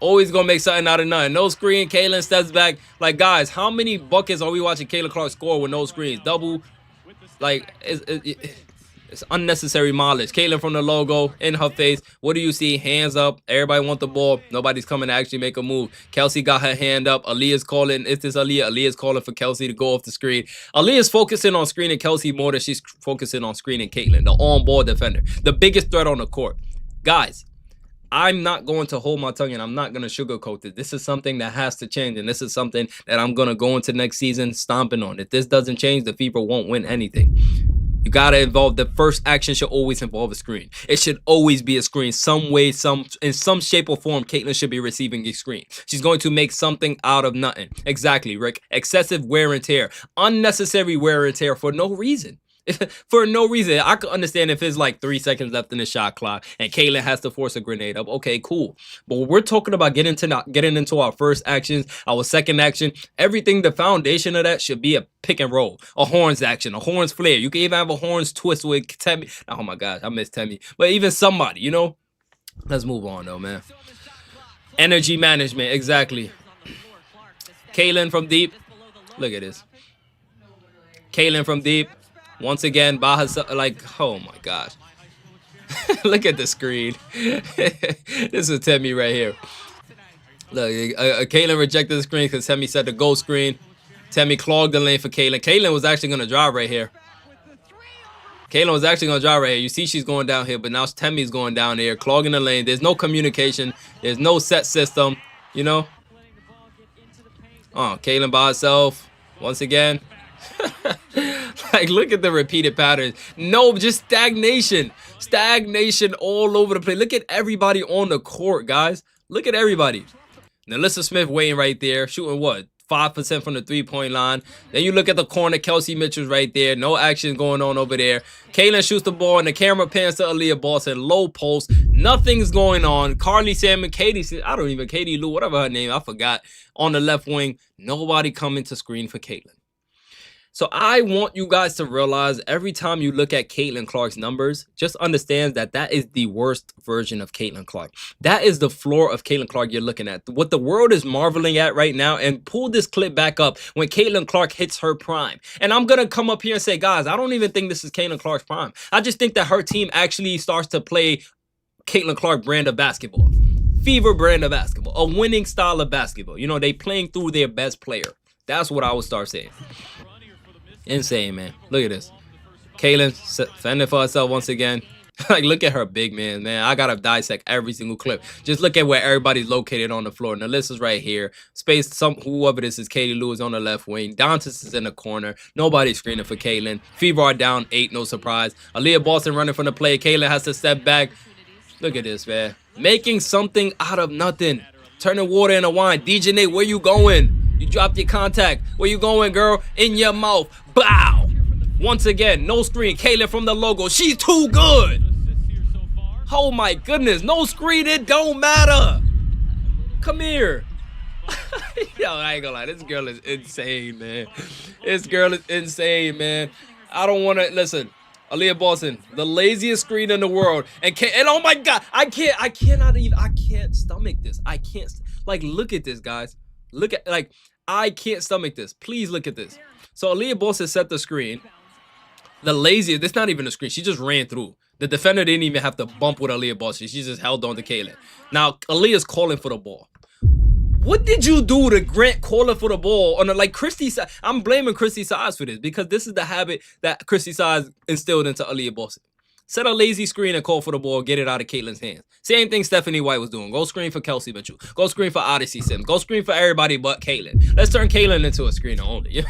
Always going to make something out of nothing. No screen. Kaylin steps back. Like, guys, how many buckets are we watching Caitlin Clark score with no screens? Double. Like, it's unnecessary mileage. Kaylin from the logo, in her face. What do you see? Hands up. Everybody want the ball. Nobody's coming to actually make a move. Kelsey got her hand up. Aaliyah's calling. Is this Aaliyah? Aaliyah's calling for Kelsey to go off the screen. Aaliyah's focusing on screening Kelsey more than she's focusing on screening Caitlin, the on-ball defender, the biggest threat on the court. Guys, I'm not going to hold my tongue and I'm not going to sugarcoat this. This is something that has to change, and this is something that I'm going to go into next season stomping on. If this doesn't change, the Fever won't win anything. You got to involve, the first action should always involve a screen. It should always be a screen. Some way, in some shape or form, Caitlin should be receiving a screen. She's going to make something out of nothing. Exactly, Rick. Excessive wear and tear. Unnecessary wear and tear for no reason. For no reason. I could understand if it's like 3 seconds left in the shot clock and Caitlin has to force a grenade up. Okay, cool. But when we're talking about getting into our first actions, our second action, everything, the foundation of that should be a pick and roll, a horns action, a horns flare. You can even have a horns twist with Temmie. Oh my gosh, I miss Temmie. But even somebody, you know. Let's move on though, man. Energy management, exactly. Kaylin from deep. Look at this. Kaylin from deep. Once again, by herself, like, oh my gosh. Look at the screen. This is Temmie right here. Look, Kaylin rejected the screen because Temmie set the goal screen. Temmie clogged the lane for Kaylin. Kaylin was actually going to drive right here. Kaylin was actually going to drive right here. You see she's going down here, but now Temmie's going down here, clogging the lane. There's no communication. There's no set system, you know? Oh, Kaylin by herself. Once again. Like, look at the repeated patterns. No, just stagnation. Stagnation all over the place. Look at everybody on the court, guys. Look at everybody. Nalissa Smith waiting right there, shooting what? 5% from the three-point line. Then you look at the corner, Kelsey Mitchell's right there. No action going on over there. Kaylin shoots the ball, and the camera pans to Aaliyah Boston. Low post. Nothing's going on. Carly Salmon, Katie Lou, whatever her name, I forgot. On the left wing, nobody coming to screen for Caitlin. So I want you guys to realize every time you look at Caitlin Clark's numbers, just understand that that is the worst version of Caitlin Clark. That is the floor of Caitlin Clark you're looking at. What the world is marveling at right now, and pull this clip back up when Caitlin Clark hits her prime. And I'm going to come up here and say, guys, I don't even think this is Caitlin Clark's prime. I just think that her team actually starts to play Caitlin Clark brand of basketball. Fever brand of basketball. A winning style of basketball. You know, they playing through their best player. That's what I would start saying. Insane, man. Look at this. Kaylin fending for herself once again. Like, look at her big man, man. I gotta dissect every single clip. Just look at where everybody's located on the floor. Nalissa's right here. Space, whoever this is, Katie Lewis on the left wing. Dantas is in the corner. Nobody's screening for Caitlin. Fever are down 8, no surprise. Aaliyah Boston running from the play. Caitlin has to step back. Look at this, man. Making something out of nothing. Turning water into wine. DJ Nate, where you going? You dropped your contact. Where you going, girl? In your mouth. Bow. Once again, no screen. Kaylin from the logo. She's too good. Oh my goodness. No screen. It don't matter. Come here. Yo, I ain't gonna lie. This girl is insane, man. This girl is insane, man. I don't want to listen. Aaliyah Boston, the laziest screen in the world, and oh my god, I can't stomach this. I can't, like, look at this, guys. Look at, like, I can't stomach this. Please look at this. So Aaliyah Boston set the screen. The laziest, that's not even a screen. She just ran through. The defender didn't even have to bump with Aaliyah Boston. She just held on to Caitlin. Now Aaliyah's calling for the ball. What did you do to Grant calling for the ball on the, like, Christy? I'm blaming Christy Size for this because this is the habit that Christy Size instilled into Aaliyah Boston. Set a lazy screen and call for the ball, get it out of Caitlin's hands. Same thing Stephanie White was doing. Go screen for Kelsey Mitchell. Go screen for Odyssey Sims. Go screen for everybody but Caitlin. Let's turn Caitlin into a screener only.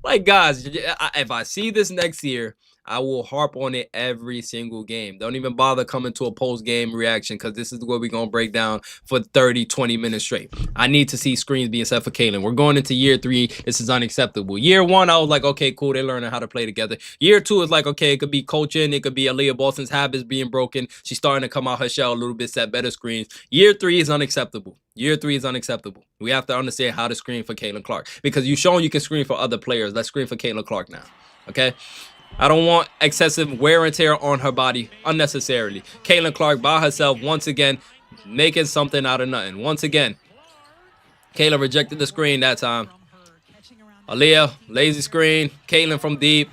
Like, guys, if I see this next year, I will harp on it every single game. Don't even bother coming to a post-game reaction because this is what we're going to break down for 30, 20 minutes straight. I need to see screens being set for Kaylin. We're going into year 3. This is unacceptable. Year 1, I was like, okay, cool. They're learning how to play together. Year 2 is like, okay, it could be coaching. It could be Aaliyah Boston's habits being broken. She's starting to come out her shell a little bit, set better screens. Year 3 is unacceptable. Year 3 is unacceptable. We have to understand how to screen for Caitlin Clark because you've shown you can screen for other players. Let's screen for Caitlin Clark now. Okay? I don't want excessive wear and tear on her body unnecessarily. Caitlin Clark by herself, once again, making something out of nothing. Once again, Kayla rejected the screen that time. Aaliyah, lazy screen. Caitlin from deep.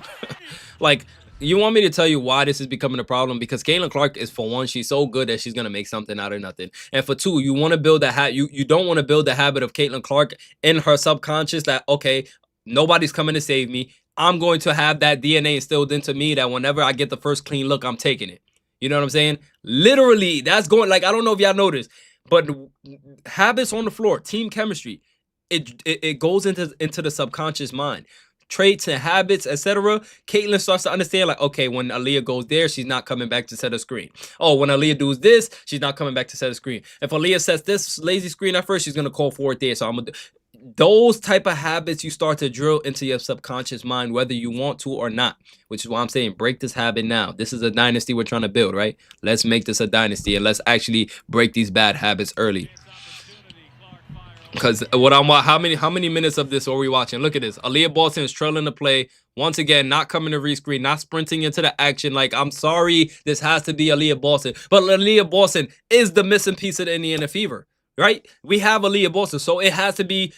Like, you want me to tell you why this is becoming a problem? Because Caitlin Clark is, for one, she's so good that she's going to make something out of nothing. And for two, you want to build a habit. You don't want to build the habit of Caitlin Clark in her subconscious that, okay, nobody's coming to save me. I'm going to have that DNA instilled into me that whenever I get the first clean look, I'm taking it. You know what I'm saying? Literally, that's going, like, I don't know if y'all noticed, but habits on the floor, team chemistry, it goes into the subconscious mind. Traits and habits, etc. Caitlin starts to understand, like, okay, when Aaliyah goes there, she's not coming back to set a screen. Oh, when Aaliyah does this, she's not coming back to set a screen. If Aaliyah sets this lazy screen at first, she's gonna call for it there. So I'm gonna those type of habits you start to drill into your subconscious mind, whether you want to or not. Which is why I'm saying break this habit now. This is a dynasty we're trying to build, right? Let's make this a dynasty and let's actually break these bad habits early. Because how many minutes of this are we watching? Look at this. Aaliyah Boston is trailing the play. Once again, not coming to rescreen, not sprinting into the action. Like, I'm sorry, this has to be Aaliyah Boston. But Aaliyah Boston is the missing piece of the Indiana Fever, right? We have Aaliyah Boston, so it has to be,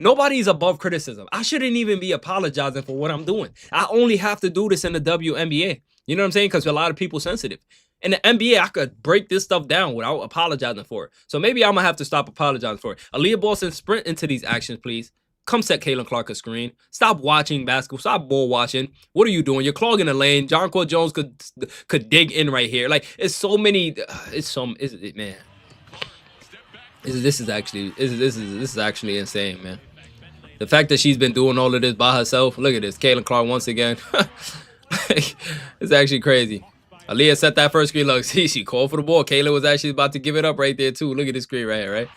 nobody's above criticism. I shouldn't even be apologizing for what I'm doing. I only have to do this in the WNBA. You know what I'm saying? Because a lot of people sensitive. In the NBA, I could break this stuff down without apologizing for it. So maybe I'm going to have to stop apologizing for it. Aaliyah Boston, sprint into these actions, please. Come set Caitlin Clark a screen. Stop watching basketball. Stop ball watching. What are you doing? You're clogging the lane. Jonquel Jones could dig in right here. Like, it's so many. Man. This is actually insane, man. The fact that she's been doing all of this by herself. Look at this. Caitlin Clark once again. It's actually crazy. Aaliyah set that first screen. Look, see, she called for the ball. Kayla was actually about to give it up right there, too. Look at this screen right here, right?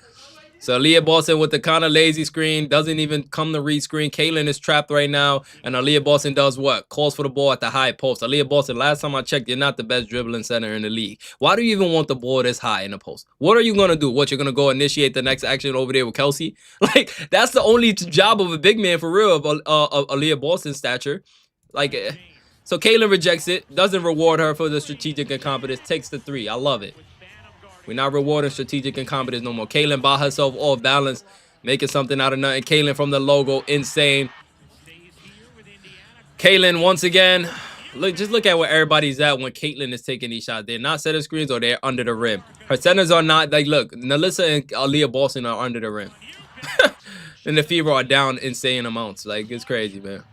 So Aaliyah Boston with the kind of lazy screen. Doesn't even come to read screen. Kaylin is trapped right now. And Aaliyah Boston does what? Calls for the ball at the high post. Aaliyah Boston, last time I checked, you're not the best dribbling center in the league. Why do you even want the ball this high in the post? What are you going to do? What, you're going to go initiate the next action over there with Kelsey? Like, that's the only job of a big man for real of Aaliyah Boston's stature. Like... So Kaylin rejects it, doesn't reward her for the strategic incompetence, takes the 3. I love it. We're not rewarding strategic incompetence no more. Kaylin by herself, off balance, making something out of nothing. Kaylin from the logo, insane. Kaylin, once again, just look at where everybody's at when Caitlin is taking these shots. They're not center screens or they're under the rim. Her centers are not, like, look, Nalissa and Aaliyah Boston are under the rim. And the Fever are down insane amounts. Like, it's crazy, man.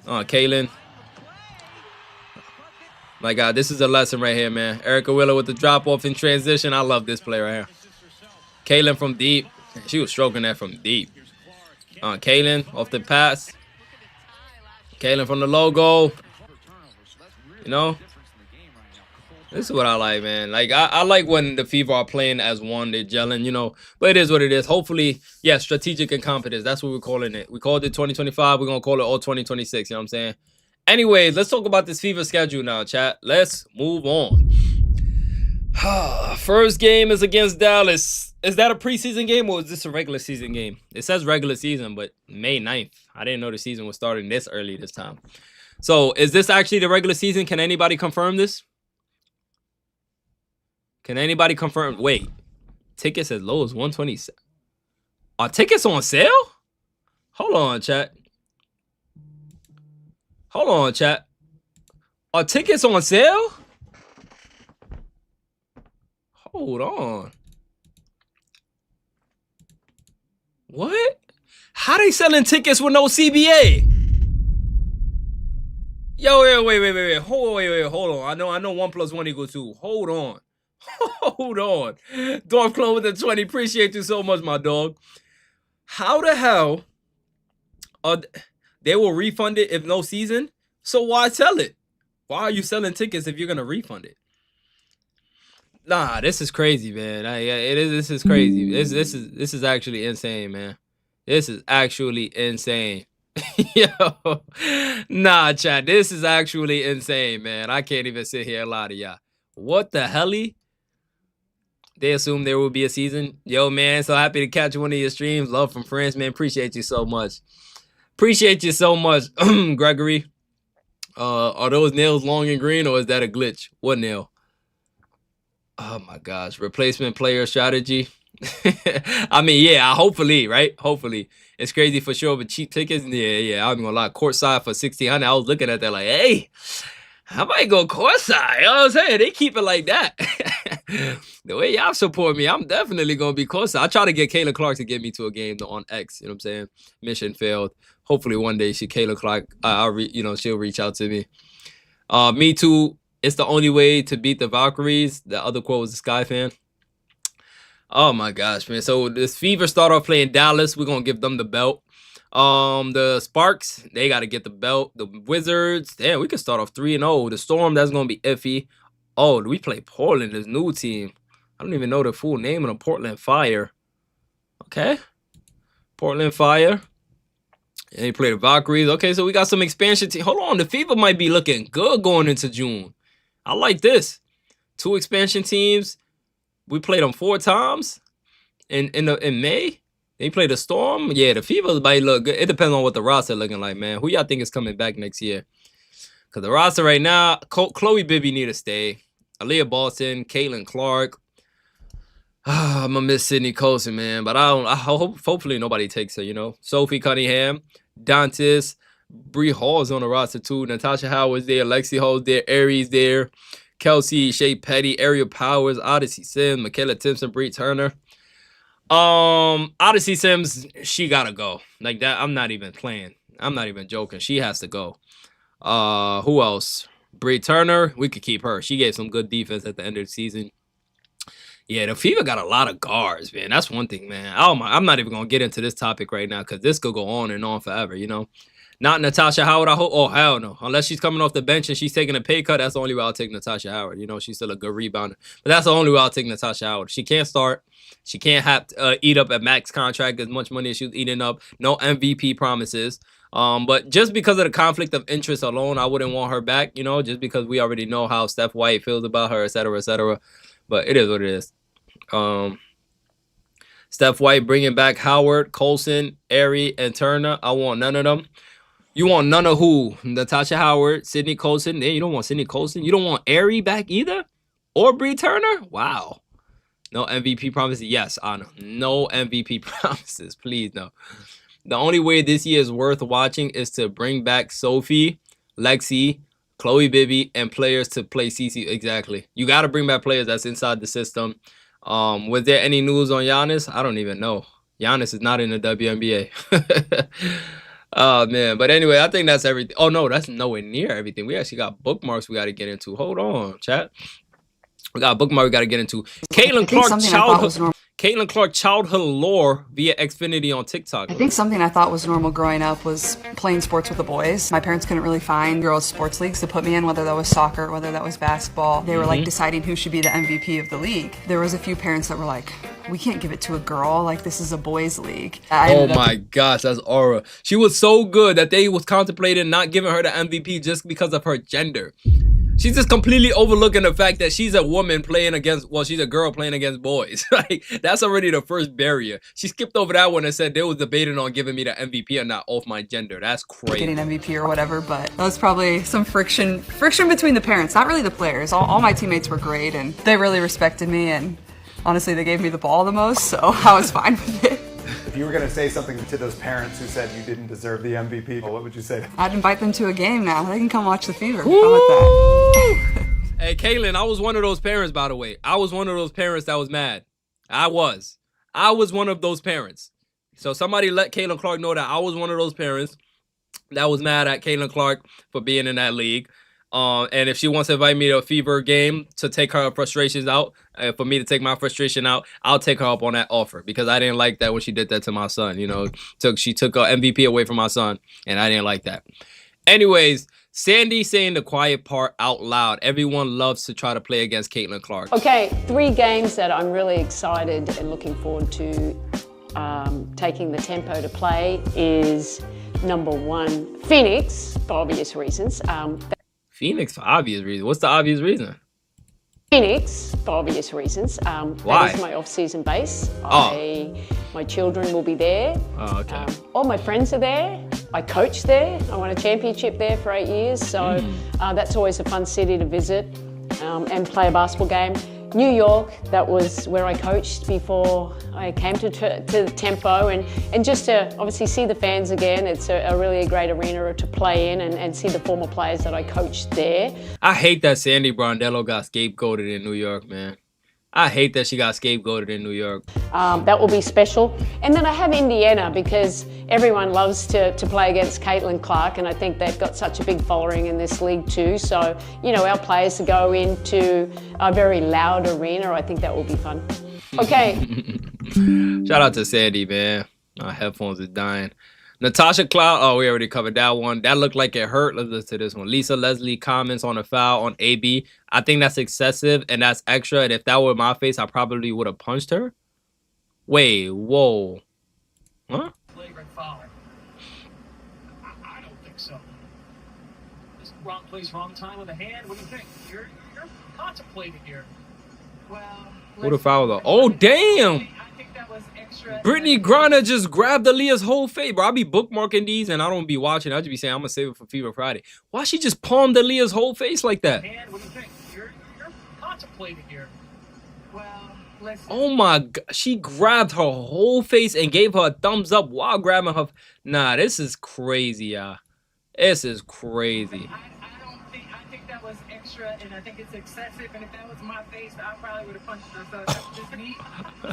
Oh, Kaylin. My God, this is a lesson right here, man. Erica Wheeler with the drop-off in transition. I love this play right here. Kaylin from deep. She was stroking that from deep. Kaylin off the pass. Kaylin from the logo. You know? This is what I like, man. Like, I like when the Fever are playing as one. They're gelling, you know. But it is what it is. Hopefully, yeah, strategic incompetence. That's what we're calling it. We called it 2025. We're going to call it all 2026. You know what I'm saying? Anyways, let's talk about this Fever schedule now, chat. Let's move on. First game is against Dallas. Is that a preseason game or is this a regular season game? It says regular season, but May 9th. I didn't know the season was starting this early this time. So, is this actually the regular season? Can anybody confirm this? Can anybody confirm? Wait. Tickets as low as $127. Are tickets on sale? Hold on, chat. Hold on, chat. Are tickets on sale? Hold on. What? How they selling tickets with no CBA? Yo, wait. Hold on. I know 1 + 1 = 2. Hold on. Hold on. Dorf Clone with the 20. Appreciate you so much, my dog. How the hell are... They will refund it if no season? So why sell it? Why are you selling tickets if you're gonna refund it? Nah, this is crazy, man. It is. This is crazy. This is actually insane, man. This is actually insane. Yo, nah, chat. This is actually insane, man. I can't even sit here and lie to y'all. What the helly? They assume there will be a season. Yo, man, so happy to catch one of your streams. Love from friends, man. Appreciate you so much. Appreciate you so much, Gregory. Are those nails long and green, or is that a glitch? What nail? Oh my gosh, replacement player strategy. I mean, yeah, hopefully, right? Hopefully. It's crazy for sure, but cheap tickets, yeah, I'm gonna lie. Courtside for 1,600. I was looking at that like, hey, I might go courtside. You know what I'm saying? They keep it like that. The way y'all support me, I'm definitely gonna be courtside. I try to get Kayla Clark to get me to a game though on X. You know what I'm saying? Mission failed. Hopefully one day Kayla Clark, she'll reach out to me. Me too. It's the only way to beat the Valkyries. The other quote was a Sky fan. Oh my gosh, man. So this Fever start off playing Dallas. We're gonna give them the belt. The Sparks, they gotta get the belt. The Wizards, damn, we can start off 3-0. The Storm, that's gonna be iffy. Oh, we play Portland, this new team. I don't even know the full name of them. Portland Fire. Okay. Portland Fire. And they play the Valkyries. Okay, so we got some expansion team. Hold on, the Fever might be looking good going into June. I like this. 2 expansion teams. We played them 4 times in May. They played the Storm. Yeah, the Fever might look good. It depends on what the roster looking like, man. Who y'all think is coming back next year? Because the roster right now, Chloe Bibby need to stay. Aaliyah Boston, Caitlin Clark. I'm going to miss Sydney Colson, man. But I hope, hopefully nobody takes her, you know. Sophie Cunningham, Dantis, Bree Hall's on the roster too. Natasha Howard's there. Lexi Hall's there. Aries there. Kelsey, Shea Petty, Ariel Powers, Odyssey Sims, Michaela Timpson, Bree Turner. Odyssey Sims, she gotta go. Like that, I'm not even playing. I'm not even joking. She has to go. Who else? Bree Turner, we could keep her. She gave some good defense at the end of the season. Yeah, the Fever got a lot of guards, man. That's one thing, man. Oh my, I'm not even gonna get into this topic right now because this could go on and on forever, you know. Not Natasha Howard, I hope. Oh, hell no. Unless she's coming off the bench and she's taking a pay cut, that's the only way I'll take Natasha Howard. You know, she's still a good rebounder. But that's the only way I'll take Natasha Howard. She can't start. She can't have eat up a max contract as much money as she's eating up. No MVP promises. But just because of the conflict of interest alone, I wouldn't want her back, you know, just because we already know how Steph White feels about her, et cetera, et cetera. But it is what it is. Steph White bringing back Howard, Colson, Airy, and Turner. I want none of them. You want none of who? Natasha Howard, Sydney Colson. You don't want Sydney Colson. You don't want Airy back either? Or Bree Turner? Wow. No MVP promises? Yes, Anna. No MVP promises. Please, no. The only way this year is worth watching is to bring back Sophie, Lexi, Chloe Bibby, and players to play CC. Exactly. You got to bring back players that's inside the system. Was there any news on Giannis? I don't even know. Giannis is not in the WNBA. Oh, man. But anyway, I think that's everything. Oh, no, that's nowhere near everything. We actually got bookmarks we got to get into. Hold on, chat. We got a bookmark we got to get into. Caitlin Clark childhood lore via Xfinity on TikTok. I think something I thought was normal growing up was playing sports with the boys. My parents couldn't really find girls' sports leagues to put me in, whether that was soccer, whether that was basketball. They were like deciding who should be the MVP of the league. There was a few parents that were like, we can't give it to a girl. Like, this is a boys' league. Oh my gosh, that's Aura. She was so good that they was contemplating not giving her the MVP just because of her gender. She's just completely overlooking the fact that she's a woman playing against, well, she's a girl playing against boys. Like, that's already the first barrier. She skipped over that one and said they was debating on giving me the MVP or not off my gender. That's crazy. Getting MVP or whatever, but that was probably some friction between the parents, not really the players. All my teammates were great and they really respected me, and honestly, they gave me the ball the most, so I was fine with it. If you were going to say something to those parents who said you didn't deserve the MVP, what would you say? I'd invite them to a game now. They can come watch the Fever. How about that? Hey, Kaylin, I was one of those parents, by the way. I was one of those parents that was mad. I was one of those parents. So somebody let Caitlin Clark know that I was one of those parents that was mad at Caitlin Clark for being in that league. And if she wants to invite me to a Fever game to take her frustrations out, for me to take my frustration out, I'll take her up on that offer because I didn't like that when she did that to my son. You know, she took a MVP away from my son, and I didn't like that. Anyways, Sandy saying the quiet part out loud. Everyone loves to try to play against Caitlin Clark. Okay, 3 games that I'm really excited and looking forward to taking the tempo to play is number 1, Phoenix, for obvious reasons. Phoenix for obvious reasons. What's the obvious reason? Phoenix, for obvious reasons. Why? That is my off-season base. Oh. My children will be there. Oh, okay. All my friends are there. I coached there. I won a championship there for 8 years. So that's always a fun city to visit and play a basketball game. New York, that was where I coached before I came to Tempo, and just to obviously see the fans again. It's a really great arena to play in and see the former players that I coached there. I hate that Sandy Brondello got scapegoated in New York, man. I hate that she got scapegoated in New York. That will be special. And then I have Indiana because everyone loves to play against Caitlin Clark, and I think they've got such a big following in this league too. So, you know, our players to go into a very loud arena, I think that will be fun. Okay. Shout out to Sandy, man. My headphones are dying. Natasha Cloud, oh, we already covered that one. That looked like it hurt. Let's listen to this one. Lisa Leslie comments on a foul on AB. I think that's excessive and that's extra. And if that were my face, I probably would have punched her. Wait, whoa. Huh? Flagrant foul. I don't think so. Just wrong place, wrong time with a hand. What do you think? You're contemplating here. Well, What a foul though. Oh, damn. Brittany Griner just grabbed Aaliyah's whole face, bro. I be bookmarking these and I don't be watching. I just be saying I'm gonna save it for Fever Friday. Why she just palmed Aaliyah's whole face like that? And what do you think? You're contemplating here. Well, listen. Oh my god, she grabbed her whole face and gave her a thumbs up while grabbing her. Nah, this is crazy, y'all. This is crazy. I think that was extra, and I think it's excessive. And if that was my face, I probably would have punched her. So that's just me.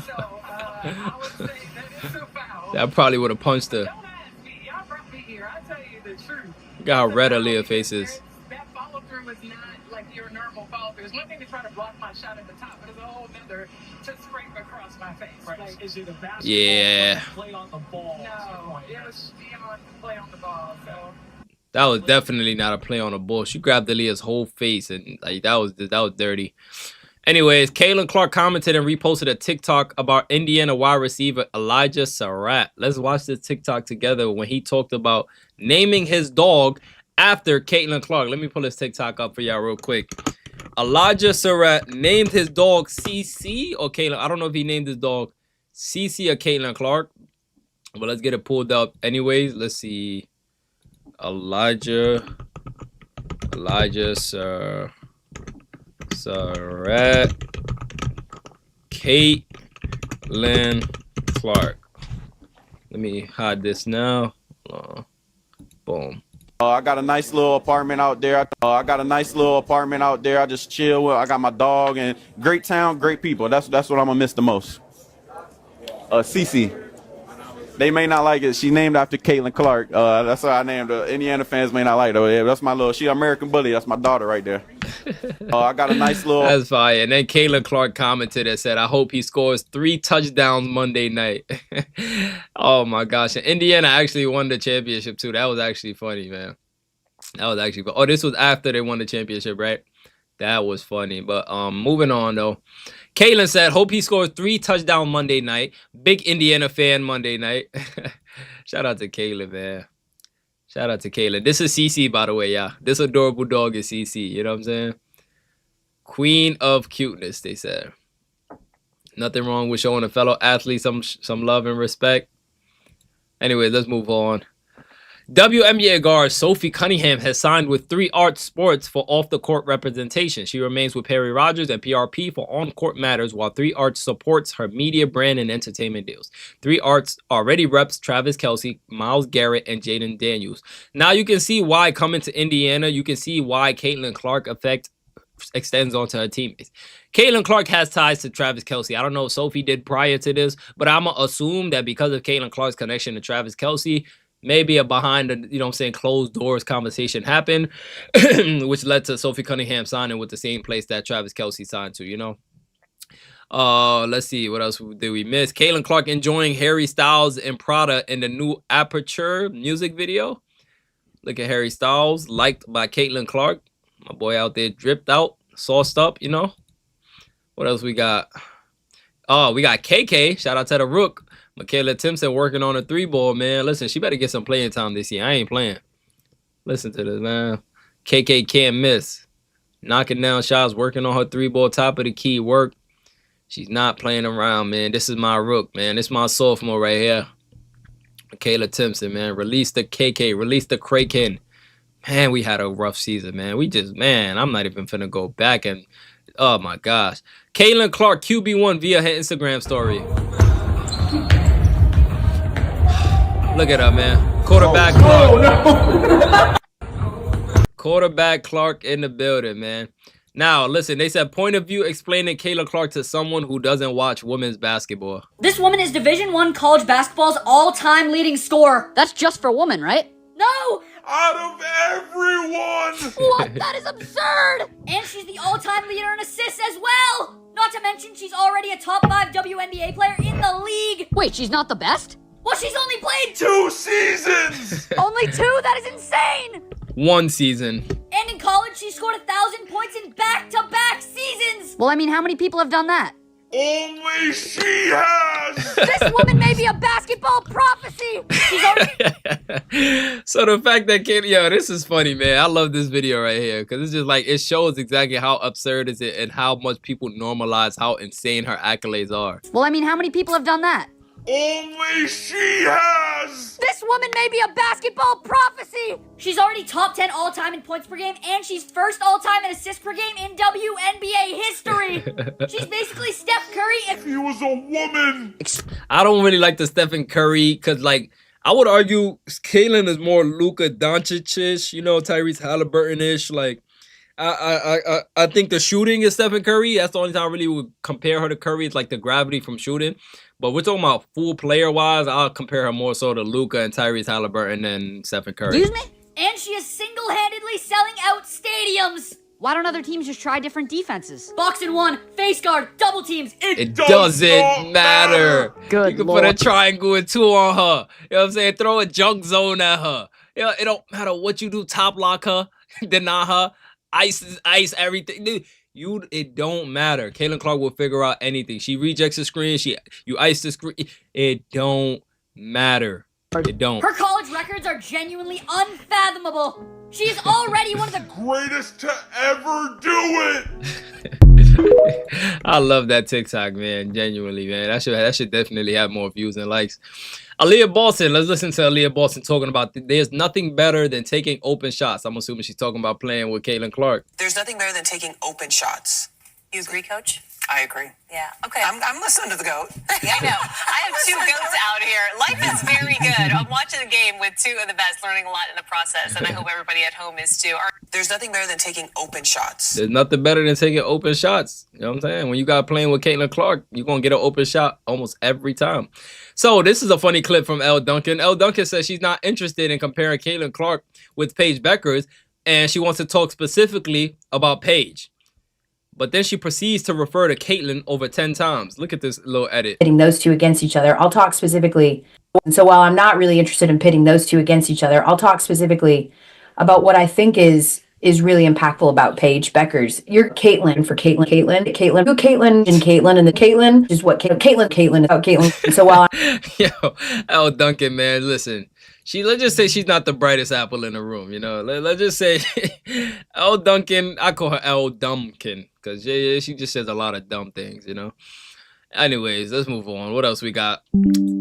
So I would say that is a foul. I probably would have punched her. Don't ask me. Y'all brought me here. I tell you the truth. Look how red Aaliyah's face is. That follow through is not like your normal follow through. It's one thing to try to block my shot at the top, but it's a whole nother to scrape across my face. Right. Like, is it a basketball? Yeah. Play on the ball. No, it was beyond play on the ball. So. That was definitely not a play on the ball. She grabbed Aaliyah's whole face and like that was dirty. Anyways, Caitlin Clark commented and reposted a TikTok about Indiana wide receiver Elijah Surratt. Let's watch this TikTok together when he talked about naming his dog after Caitlin Clark. Let me pull this TikTok up for y'all real quick. Elijah Surratt named his dog CC or Caitlin. I don't know if he named his dog CC or Caitlin Clark, but let's get it pulled up. Anyways, let's see. Elijah Surratt, Caitlin Clark. Let me hide this now. Boom. I got a nice little apartment out there. I just chill with. I got my dog and great town, great people. That's what I'm gonna miss the most. Cece. They may not like it. She named after Caitlin Clark. That's what I named her. Indiana fans may not like her. Yeah, that's my little. She American Bully. That's my daughter right there. I got a nice little. That's fire. And then Caitlin Clark commented and said, "I hope he scores 3 touchdowns Monday night." Oh my gosh! And Indiana actually won the championship too. That was actually funny, man. That was actually. Oh, this was after they won the championship, right? That was funny. But moving on though. Caitlin said, hope he scores 3 touchdowns Monday night. Big Indiana fan Monday night. Shout out to Caitlin, man. Shout out to Caitlin. This is CC, by the way, yeah. This adorable dog is CC. You know what I'm saying? Queen of cuteness, they said. Nothing wrong with showing a fellow athlete some love and respect. Anyway, let's move on. WNBA guard Sophie Cunningham has signed with 3 Arts Sports for off-the-court representation. She remains with Perry Rogers and PRP for on-court matters, while 3 Arts supports her media, brand, and entertainment deals. 3 Arts already reps Travis Kelce, Myles Garrett, and Jaden Daniels. Now you can see why coming to Indiana, you can see why Caitlin Clark effect extends onto her teammates. Caitlin Clark has ties to Travis Kelce. I don't know if Sophie did prior to this, but I'm going to assume that because of Caitlin Clark's connection to Travis Kelce, maybe a behind the, you know what I'm saying, closed doors conversation happened, which led to Sophie Cunningham signing with the same place that Travis Kelce signed to, you know? Let's see, what else did we miss? Caitlin Clark enjoying Harry Styles and Prada in the new Aperture music video. Look at Harry Styles, liked by Caitlin Clark. My boy out there dripped out, sauced up, you know. What else we got? Oh, we got KK. Shout out to the Rook. Michaela Timpson working on a 3-ball, man. Listen, she better get some playing time this year. I ain't playing. Listen to this, man. KK can't miss. Knocking down shots, working on her 3-ball, top of the key work. She's not playing around, man. This is my Rook, man. This is my sophomore right here. Michaela Timpson, man. Release the KK. Release the Kraken. Man, we had a rough season, man. I'm not even finna go back and, oh my gosh. Caitlin Clark, QB1 via her Instagram story. Look at her, man. Quarterback Clark. Quarterback Clark in the building, man. Now, listen, they said point of view explaining Caitlin Clark to someone who doesn't watch women's basketball. This woman is Division I college basketball's all-time leading scorer. That's just for women, right? No! Out of everyone! What? That is absurd! And she's the all-time leader in assists as well! Not to mention she's already a top 5 WNBA player in the league! Wait, she's not the best? Well, she's only played 2 seasons! Only 2? That is insane! 1 season. And in college, she scored 1,000 points in back-to-back seasons! Well, I mean, how many people have done that? Only she has! This woman may be a basketball prophecy! She's already... So the fact that this is funny, man. I love this video right here because it's just like it shows exactly how absurd is it and how much people normalize how insane her accolades are. Well, I mean, how many people have done that? Only she has! This woman may be a basketball prophecy! She's already top 10 all-time in points per game, and she's first all-time in assists per game in WNBA history! She's basically Steph Curry if he was a woman! I don't really like the Stephen Curry, because, like, I would argue Caitlin is more Luka Doncic-ish, you know, Tyrese Halliburton-ish, like, I think the shooting is Stephen Curry. That's the only time I really would compare her to Curry. It's like the gravity from shooting. But we're talking about full player-wise. I'll compare her more so to Luka and Tyrese Halliburton than Stephen Curry. Excuse me? And she is single-handedly selling out stadiums. Why don't other teams just try different defenses? Box and one, face guard, double teams. It doesn't matter. Good You can Lord. put a triangle and 2 on her. You know what I'm saying? Throw a junk zone at her. You know, it don't matter what you do. Top lock her, deny her. Ice everything, dude. It don't matter. Caitlin Clark will figure out anything. She rejects the screen. You ice the screen. It don't matter. It don't. Her college records are genuinely unfathomable. She is already one of the Greatest to ever do it! I love that TikTok, man. Genuinely, man. That should definitely have more views and likes. Aaliyah Boston. Let's listen to Aaliyah Boston talking about there's nothing better than taking open shots. I'm assuming she's talking about playing with Caitlin Clark. There's nothing better than taking open shots. You agree, Coach? I agree. Yeah. Okay. I'm listening to the GOAT. Yeah, I know. I have 2 goats out here. Life is very good. I'm watching the game with 2 of the best, learning a lot in the process, and I hope everybody at home is too. There's nothing better than taking open shots. There's nothing better than taking open shots. You know what I'm saying? When you got playing with Caitlin Clark, you're going to get an open shot almost every time. So this is a funny clip from Elle Duncan. Elle Duncan says she's not interested in comparing Caitlin Clark with Paige Bueckers, and she wants to talk specifically about Paige. But then she proceeds to refer to Caitlin over 10 times. Look at this little edit. Pitting those 2 against each other. I'll talk specifically. And so while I'm not really interested in pitting those 2 against each other, I'll talk specifically about what I think is really impactful about Paige Bueckers. You're Caitlin for Caitlin, who Caitlin, and the Caitlin is what Caitlin about Caitlin. So while Yo, Elle Duncan, man, listen. Let's just say she's not the brightest apple in the room, you know. Let's just say Elle Duncan, I call her Elle Dumbkin, because she just says a lot of dumb things, you know. Anyways, let's move on. What else we got? Thanks,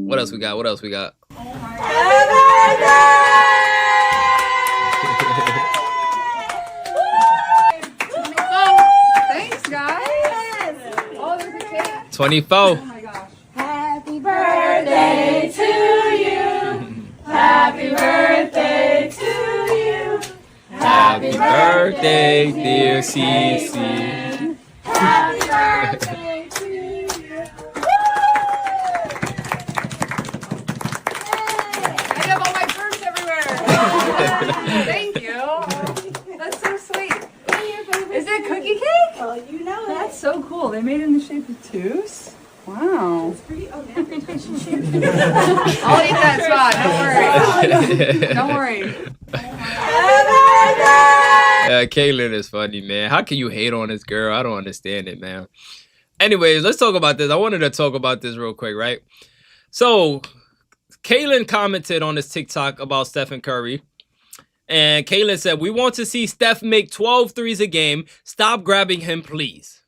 guys. Oh, there's a cake. 24. Oh my gosh. Happy birthday to you. Happy birthday to you. Happy birthday, dear Cece. Happy birthday to you. I have all my fruits everywhere. Thank you. That's so sweet. Is it cookie cake? Oh, you know it. That's so cool. They made it in the shape of tooths. Wow. It's pretty. Oh, I'll eat that spot. Don't worry. Don't worry. Yeah, Caitlyn is funny, man. How can you hate on this girl? I don't understand it, man. Anyways, let's talk about this. I wanted to talk about this real quick, right? So, Caitlyn commented on this TikTok about Stephen Curry. And Caitlyn said, we want to see Steph make 12 threes a game. Stop grabbing him, please.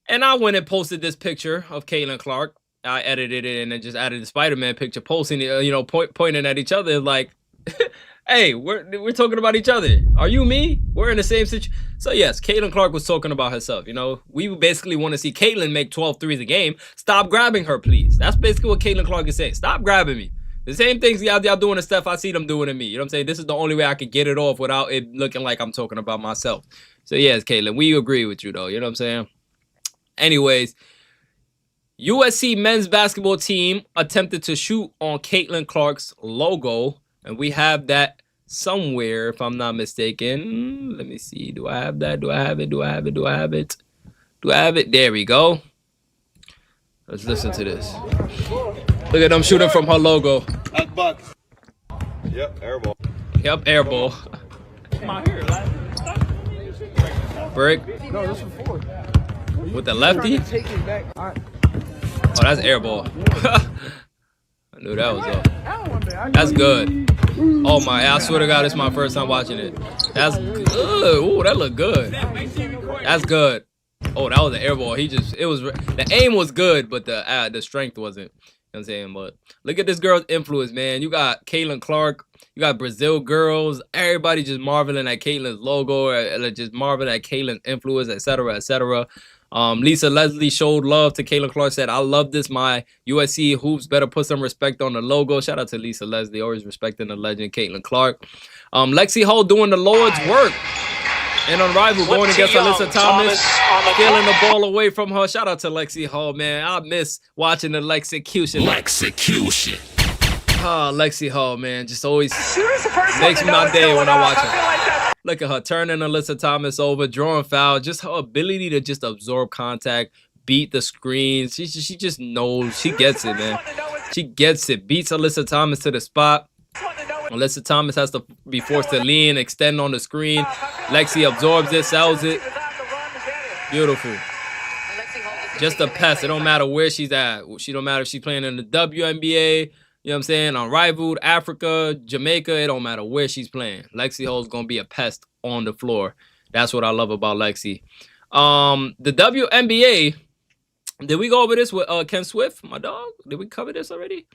And I went and posted this picture of Caitlyn Clark. I edited it and then just added the Spider-Man picture, posting it, pointing at each other like, hey, we're talking about each other. Are you me? We're in the same situation. So yes, Caitlyn Clark was talking about herself. We basically want to see Caitlyn make 12 threes a game. Stop grabbing her, please. That's basically what Caitlyn Clark is saying. Stop grabbing me. The same things y'all doing to Steph, I see them doing to me. You know what I'm saying? This is the only way I could get it off without it looking like I'm talking about myself. So yes, Caitlyn, we agree with you though. You know what I'm saying? Anyways, USC men's basketball team attempted to shoot on Caitlyn Clark's logo. And we have that somewhere, if I'm not mistaken. Let me see. Do I have that? Do I have it? Do I have it? Do I have it? Do I have it? There we go. Let's listen to this. Look at them shooting from her logo. That's Bucks. Yep, airball. Yep, airball. Brick. No, this is four. With the lefty? Oh, that's airball. I knew that was up. That's good. Oh my, I swear to God, it's my first time watching it. That's good. Ooh, that looked good. That's good. Oh, that was an airball. The aim was good, but the strength wasn't. You know what I'm saying? But look at this girl's influence, man. You got Caitlyn Clark. You got Brazil girls. Everybody just marveling at Caitlyn's logo, just marveling at Caitlyn's influence, etc., etc. Lisa Leslie showed love to Caitlyn Clark, said, I love this. My USC hoops better put some respect on the logo. Shout out to Lisa Leslie, always respecting the legend Caitlyn Clark. Lexi Hull doing the Lord's work. And Unrivaled going against Alyssa Thomas, stealing the ball away from her. Shout out to Lexi Hull, man. I miss watching the Lexicution. Oh, Lexi Hull, man. Just always makes my day when I watch her. Look at her turning Alyssa Thomas over, drawing foul. Just her ability to just absorb contact, beat the screens. She just knows. She gets it, man. She gets it. Beats Alyssa Thomas to the spot. Alyssa Thomas has to be forced to lean, extend on the screen. Lexi absorbs it, sells it. Beautiful. Just a pest. It don't matter where she's at. She don't matter if she's playing in the WNBA, you know what I'm saying, Unrivaled, Africa, Jamaica. It don't matter where she's playing. Lexi Hull's going to be a pest on the floor. That's what I love about Lexi. The WNBA, did we go over this with Ken Swift, my dog? Did we cover this already?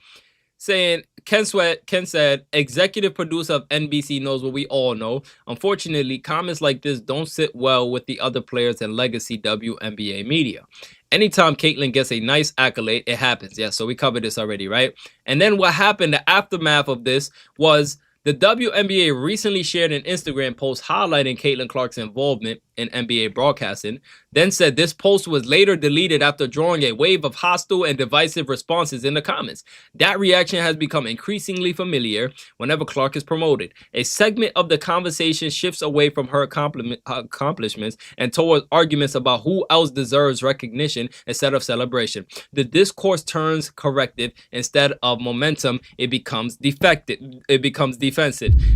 Saying, Ken said, executive producer of NBC knows what we all know. Unfortunately, comments like this don't sit well with the other players and legacy WNBA media. Anytime Caitlyn gets a nice accolade, it happens. Yeah, so we covered this already, right? And then what happened, the aftermath of this was the WNBA recently shared an Instagram post highlighting Caitlyn Clark's involvement in NBA broadcasting, then said this post was later deleted after drawing a wave of hostile and divisive responses in the comments. That reaction has become increasingly familiar whenever Clark is promoted. A segment of the conversation shifts away from her accomplishments and towards arguments about who else deserves recognition instead of celebration. The discourse turns corrective instead of momentum. It becomes defensive.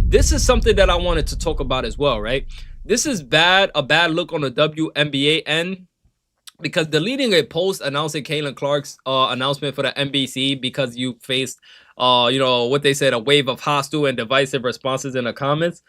This is something that I wanted to talk about as well, right? This is a bad look on the WNBA end, because deleting a post announcing Caitlyn Clark's announcement for the NBC because you faced, what they said, a wave of hostile and divisive responses in the comments,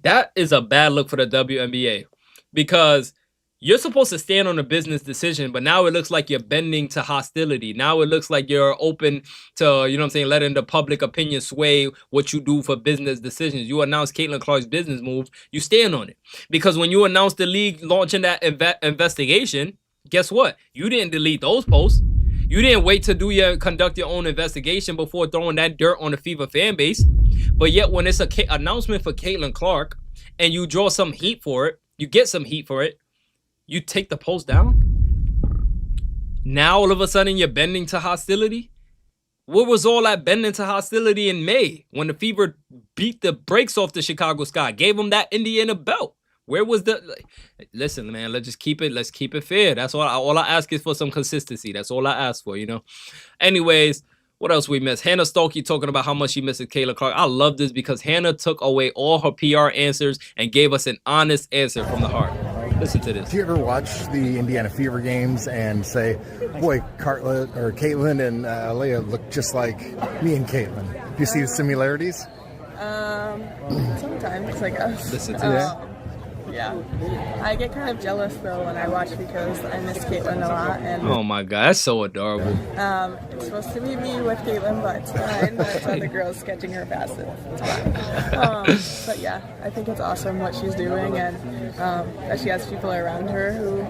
that is a bad look for the WNBA, because you're supposed to stand on a business decision, but now it looks like you're bending to hostility. Now it looks like you're open to, letting the public opinion sway what you do for business decisions. You announce Caitlyn Clark's business moves, you stand on it. Because when you announced the league launching that investigation, guess what? You didn't delete those posts. You didn't wait to conduct your own investigation before throwing that dirt on the Fever fan base. But yet when it's an announcement for Caitlyn Clark and you draw some heat for it, you get some heat for it, you take the post down? Now all of a sudden you're bending to hostility? What was all that bending to hostility in May when the Fever beat the brakes off the Chicago Sky, gave them that Indiana belt? Where was listen, man, let's keep it fair. That's all I ask is for some consistency. That's all I ask for, Anyways, What else we missed? Hannah Stokey talking about how much she misses Caitlin Clark. I love this because Hannah took away all her PR answers and gave us an honest answer from the heart. Listen to this. Do you ever watch the Indiana Fever games and say, boy, Caitlin and Leah look just like me and Caitlin? Do you see the similarities? Sometimes, I guess. Listen to this. Yeah. I get kind of jealous, though, when I watch because I miss Caitlin a lot. And Oh, my God. That's so adorable. it's supposed to be me with Caitlin, but it's fine. It's other girls sketching her passive. It's fine. But, yeah, I think it's awesome what she's doing and that she has people around her who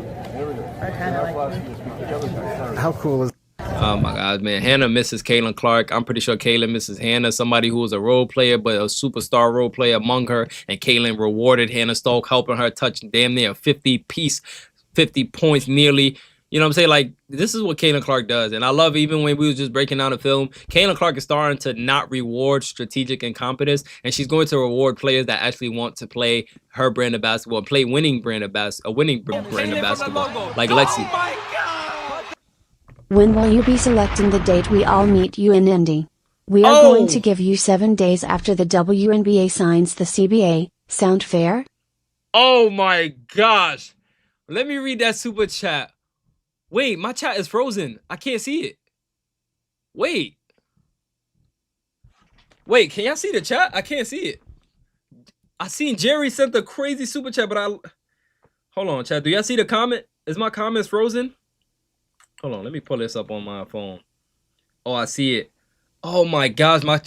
are kind of like me. How cool is Oh my God, man. Hannah misses Caitlin Clark. I'm pretty sure Caitlin misses Hannah, somebody who was a role player, but a superstar role player among her. And Caitlin rewarded Hannah Stoke, helping her touch damn near 50 points nearly. You know what I'm saying? Like, this is what Caitlin Clark does. And I love even when we was just breaking down the film, Caitlin Clark is starting to not reward strategic incompetence. And she's going to reward players that actually want to play her brand of basketball, play a winning brand of basketball, like Lexi. When will you be selecting the date we all meet you in Indy? We are going to give you 7 days after the WNBA signs the CBA. Sound fair? Oh my gosh. Let me read that super chat. Wait, my chat is frozen. I can't see it. Wait, can y'all see the chat? I can't see it. I seen Jerry sent the crazy super chat, but hold on, chat. Do y'all see the comment? Is my comments frozen? Hold on, let me pull this up on my phone. Oh, I see it. Oh my gosh, my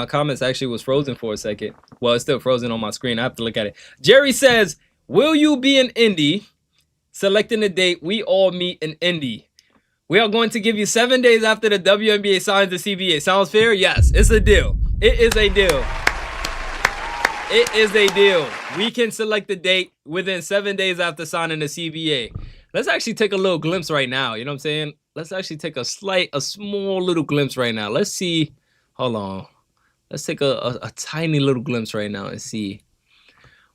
comments actually was frozen for a second. Well, it's still frozen on my screen. I have to look at it. Jerry says, will you be in Indy? Selecting the date, we all meet in Indy. We are going to give you 7 days after the WNBA signs the CBA. Sounds fair? Yes, it's a deal. It is a deal. It is a deal. We can select the date within 7 days after signing the CBA. Let's actually take a little glimpse right now. You know what I'm saying? Let's actually take a small little glimpse right now. Let's see. Hold on. Let's take a tiny little glimpse right now and see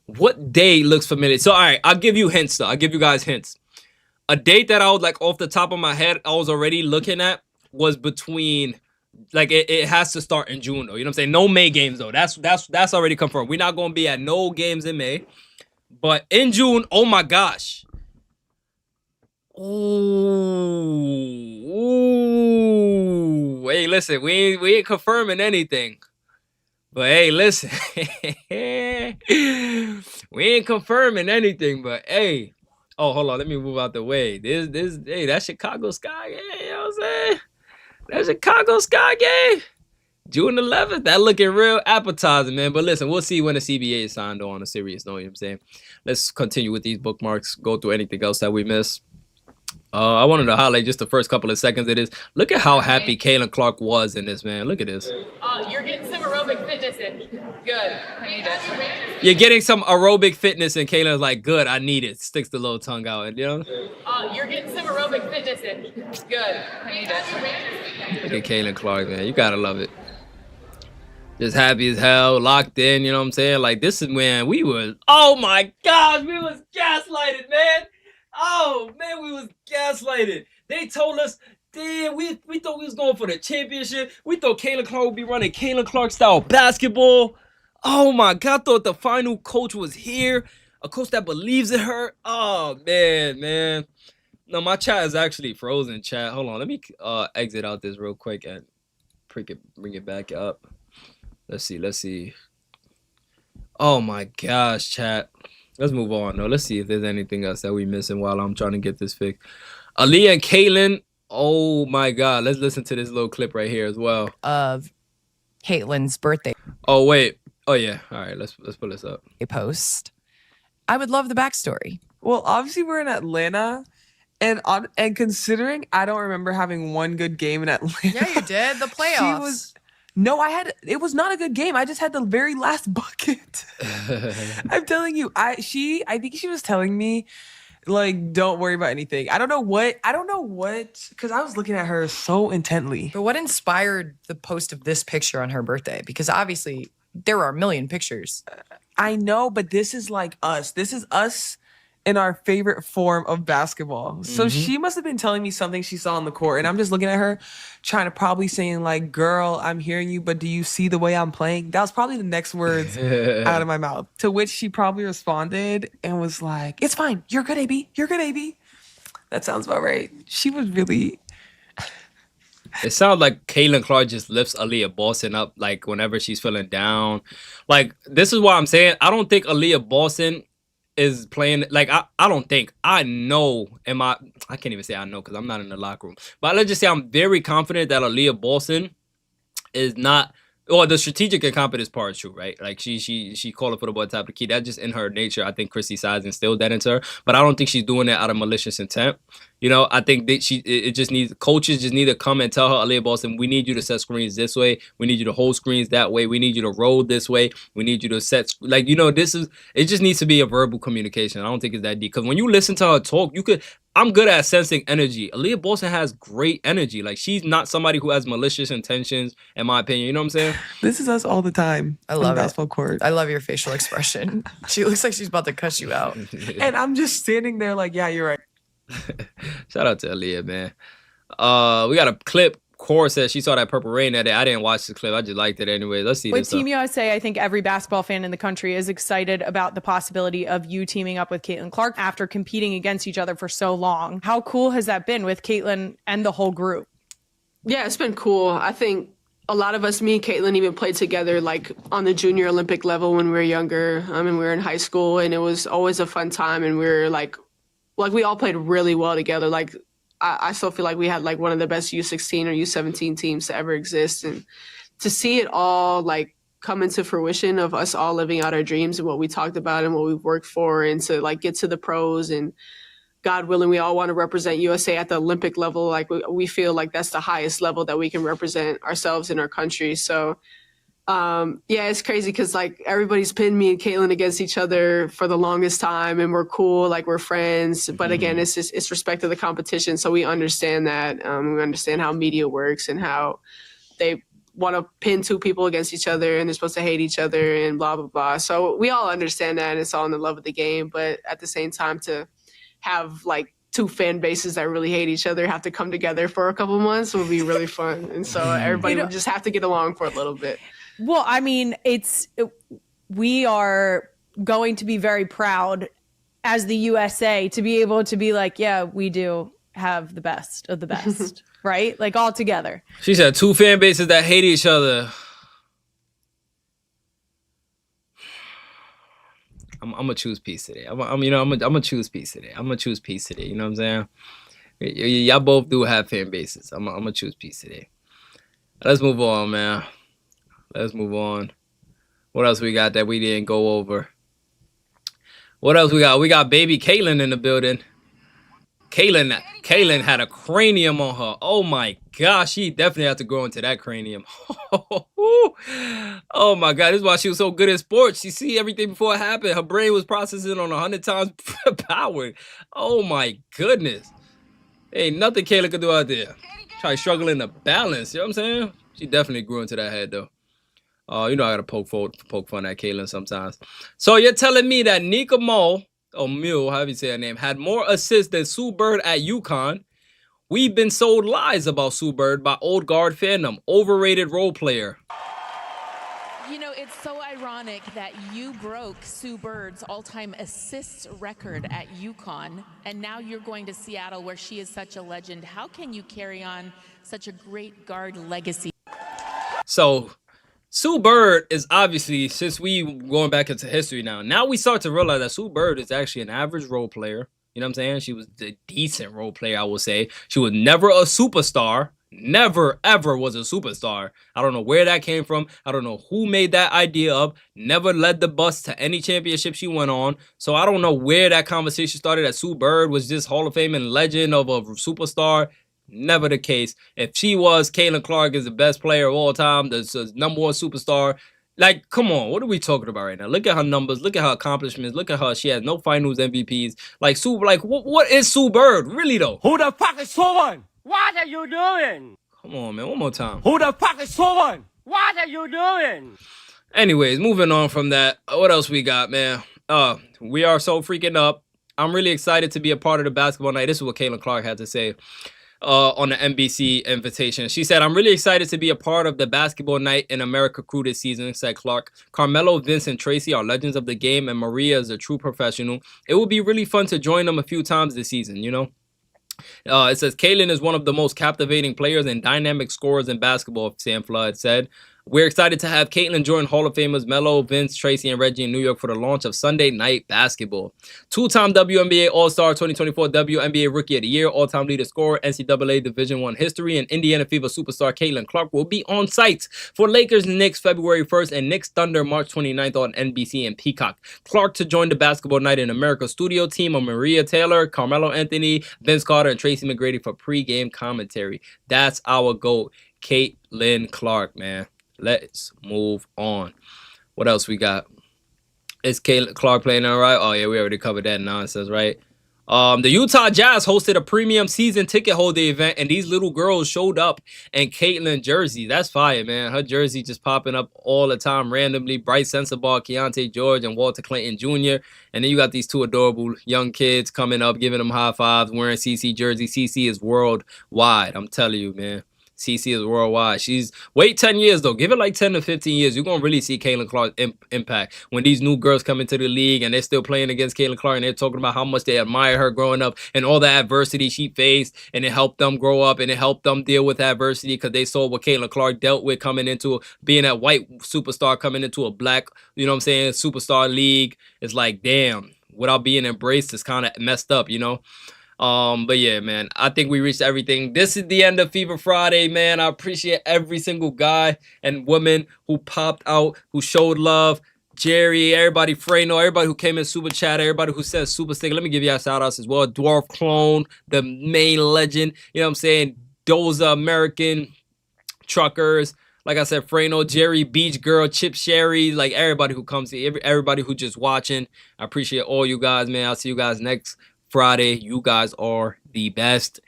what day looks familiar. So, all right, I'll give you hints, though. I'll give you guys hints. A date that I was, like, off the top of my head, I was already looking at was between, like, it has to start in June, though. You know what I'm saying? No May games, though. That's already confirmed. We're not going to be at no games in May. But in June, oh, my gosh. Ooh. Hey, listen, we ain't confirming anything. But hey, listen. We ain't confirming anything, but hey. Oh, hold on, let me move out the way. Hey, that Chicago Sky game, you know what I'm saying? That Chicago Sky game. June 11th, that looking real appetizing, man. But listen, we'll see when the CBA is signed on a serious note, you know what I'm saying? Let's continue with these bookmarks, go through anything else that we missed. I wanted to highlight just the first couple of seconds of this. Look at how happy Caitlin Clark was in this, man. Look at this. You're getting some aerobic fitness in. Good. I need it. You're getting some aerobic fitness in. Caitlin's like, good, I need it. Sticks the little tongue out. And, you know? You're getting some aerobic fitness in. Good. I need it. Look at Caitlin Clark, man. You gotta love it. Just happy as hell, locked in, you know what I'm saying? Like, this is when we was, oh my gosh, we was gaslighted, man. Oh, man, we was gaslighted. They told us, damn, we thought we was going for the championship. We thought Caitlin Clark would be running Caitlin Clark-style basketball. Oh, my God, I thought the final coach was here. A coach that believes in her. Oh, man. No, my chat is actually frozen, chat. Hold on, let me exit out this real quick and bring it back up. Let's see. Oh, my gosh, chat. Let's move on, though. Let's see if there's anything else that we missing while I'm trying to get this fixed. Aaliyah and Caitlin. Oh, my God. Let's listen to this little clip right here as well. Of Caitlin's birthday. Oh, wait. Oh, yeah. All right. Let's pull this up. A post. I would love the backstory. Well, obviously, we're in Atlanta. And considering I don't remember having one good game in Atlanta. Yeah, you did. The playoffs. It was not a good game. I just had the very last bucket. I'm telling you, I think she was telling me, like, don't worry about anything. I don't know what, because I was looking at her so intently. But what inspired the post of this picture on her birthday? Because obviously there are a million pictures. I know, but this is like us. This is us in our favorite form of basketball. So she must have been telling me something she saw on the court. And I'm just looking at her, trying to probably saying like, girl, I'm hearing you, but do you see the way I'm playing? That was probably the next words out of my mouth. To which she probably responded and was like, it's fine. You're good, AB. You're good, AB. That sounds about right. She was really... It sounds like Caitlin Clark just lifts Aaliyah Boston up like whenever she's feeling down. Like, this is why I'm saying I don't think Aaliyah Boston is playing. Like, I don't think. I know. I can't even say I know because I'm not in the locker room. But let's just say I'm very confident that Aaliyah Boston is not. Well, the strategic incompetence part is true, right? Like she called it for the ball top of the key. That's just in her nature. I think Christy Sides instilled that into her, but I don't think she's doing it out of malicious intent. You know, I think that it just needs, coaches just need to come and tell her, Aaliyah Boston, we need you to set screens this way. We need you to hold screens that way. We need you to roll this way. We need you to set, like, you know, it just needs to be a verbal communication. I don't think it's that deep. Because when you listen to her talk, I'm good at sensing energy. Aaliyah Boston has great energy. Like, she's not somebody who has malicious intentions, in my opinion. You know what I'm saying? This is us all the time. I love basketball court. I love your facial expression. She looks like she's about to cuss you out. And I'm just standing there like, yeah, you're right. Shout out to Aaliyah, man. We got a clip. Cora said she saw that Purple Rain that day. I didn't watch the clip. I just liked it anyway. Let's see With this. Team USA, I think every basketball fan in the country is excited about the possibility of you teaming up with Caitlin Clark after competing against each other for so long. How cool has that been with Caitlin and the whole group? Yeah, it's been cool. I think a lot of us, me and Caitlin, even played together like on the junior Olympic level when we were younger. I mean, we were in high school, and it was always a fun time. And we were like we all played really well together. Like, I still feel like we had like one of the best U16 or U17 teams to ever exist. And to see it all like come into fruition of us all living out our dreams and what we talked about and what we've worked for, and to like get to the pros, and God willing, we all want to represent USA at the Olympic level. Like, we feel like that's the highest level that we can represent ourselves in our country. So yeah, it's crazy because like everybody's pinned me and Caitlin against each other for the longest time, and we're cool, like we're friends. But again, it's respect to the competition, so we understand that. We understand how media works and how they want to pin two people against each other, and they're supposed to hate each other and blah blah blah. So we all understand that, and it's all in the love of the game. But at the same time, to have like two fan bases that really hate each other have to come together for a couple months would be really fun, and so everybody would just have to get along for a little bit. Well, I mean, we are going to be very proud as the USA to be able to be like, yeah, we do have the best of the best, right? Like, all together. She said 2 fan bases that hate each other. I'm gonna choose peace today. I'm gonna choose peace today. I'm gonna choose peace today. You know what I'm saying? Y'all both do have fan bases. I'm gonna choose peace today. Let's move on, man. Let's move on. What else we got that we didn't go over? What else we got? We got baby Caitlin in the building. Caitlin had a cranium on her. Oh my gosh, she definitely had to grow into that cranium. Oh my God, this is why she was so good at sports. She see everything before it happened. Her brain was processing on 100 times power. Oh my goodness. Ain't nothing Caitlin could do out there. Try struggling to balance. You know what I'm saying? She definitely grew into that head though. You know I gotta poke fun at Caitlin sometimes. So you're telling me that Nika Mule, however you say her name, had more assists than Sue Bird at UConn? We've been sold lies about Sue Bird by old guard fandom. Overrated role player. You know, it's so ironic that you broke Sue Bird's all-time assists record at UConn, and now you're going to Seattle where she is such a legend. How can you carry on such a great guard legacy? So Sue Bird is obviously, since we going back into history now we start to realize that Sue Bird is actually an average role player. You know what I'm saying? She was a decent role player, I will say. She was never a superstar. Never, ever was a superstar. I don't know where that came from. I don't know who made that idea up. Never led the bus to any championship she went on. So I don't know where that conversation started, that Sue Bird was just Hall of Fame and legend of a superstar. Never the case. If she was, Caitlin Clark is the best player of all time, the #1 superstar. Like, come on, what are we talking about right now? Look at her numbers, look at her accomplishments, look at her. She has no finals MVPs. Like, Sue, like, what is Sue Bird? Really, though? Who the fuck is Sue? What are you doing? Come on, man, one more time. Who the fuck is Sue? What are you doing? Anyways, moving on from that, what else we got, man? We are so freaking up. I'm really excited to be a part of the basketball night. This is what Caitlin Clark had to say on the NBC invitation. She said, I'm really excited to be a part of the basketball night in America crew this season, said Clark. Carmelo, Vince, and Tracy are legends of the game, and Maria is a true professional. It will be really fun to join them a few times this season, you know? It says, Caitlin is one of the most captivating players and dynamic scorers in basketball, Sam Flood said. We're excited to have Caitlin join Hall of Famers Melo, Vince, Tracy, and Reggie in New York for the launch of Sunday Night Basketball. Two-time WNBA All-Star, 2024 WNBA Rookie of the Year, all-time leader scorer, NCAA Division I history, and Indiana Fever superstar Caitlin Clark will be on site for Lakers Knicks February 1st and Knicks Thunder March 29th on NBC and Peacock. Clark to join the Basketball Night in America studio team of Maria Taylor, Carmelo Anthony, Vince Carter, and Tracy McGrady for pregame commentary. That's our GOAT, Caitlin Clark, man. Let's move on. What else we got? Is Caitlin Clark playing all right? Oh, yeah, we already covered that nonsense, right? The Utah Jazz hosted a premium season ticket holder event, and these little girls showed up in Caitlin jersey. That's fire, man. Her jersey just popping up all the time randomly. Bryce Sensabaugh, Keontae George, and Walter Clayton Jr. And then you got these two adorable young kids coming up, giving them high fives, wearing CC jersey. CC is worldwide. I'm telling you, man. CC is worldwide. Wait 10 years, though. Give it like 10 to 15 years. You're going to really see Caitlin Clark impact. When these new girls come into the league and they're still playing against Caitlin Clark and they're talking about how much they admire her growing up and all the adversity she faced, and it helped them grow up and it helped them deal with adversity because they saw what Caitlin Clark dealt with coming into being a white superstar, coming into a black, you know what I'm saying, superstar league. It's like, damn, without being embraced, it's kind of messed up, you know? But yeah, man, I think we reached everything. This is the end of Fever Friday, man. I appreciate every single guy and woman who popped out, who showed love. Jerry, everybody, Freno, everybody who came in super chat, everybody who says super stick. Let me give y'all shout outs as well. Dwarf Clone, the main legend, you know what I'm saying? Those American truckers. Like I said, Freno, Jerry, Beach Girl, Chip Sherry, like everybody who comes here, everybody who just watching. I appreciate all you guys, man. I'll see you guys next Friday. You guys are the best.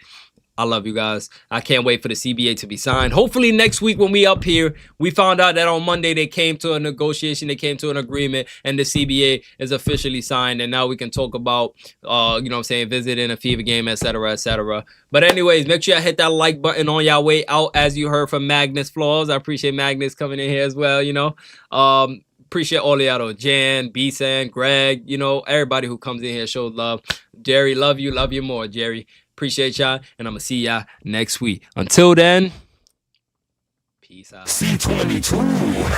I love you guys. I can't wait for the CBA to be signed. Hopefully next week when we up here, we found out that on Monday they came to a negotiation, they came to an agreement, and the CBA is officially signed. And now we can talk about, you know what I'm saying, visiting a Fever game, etc., etc. But anyways, make sure you hit that like button on your way out, as you heard from Magnus Flaws. I appreciate Magnus coming in here as well, you know. Appreciate all y'all though. Jan, B-San, Greg, you know, everybody who comes in here showed love. Jerry, love you more, Jerry. Appreciate y'all, and I'm going to see y'all next week. Until then, peace out. C22.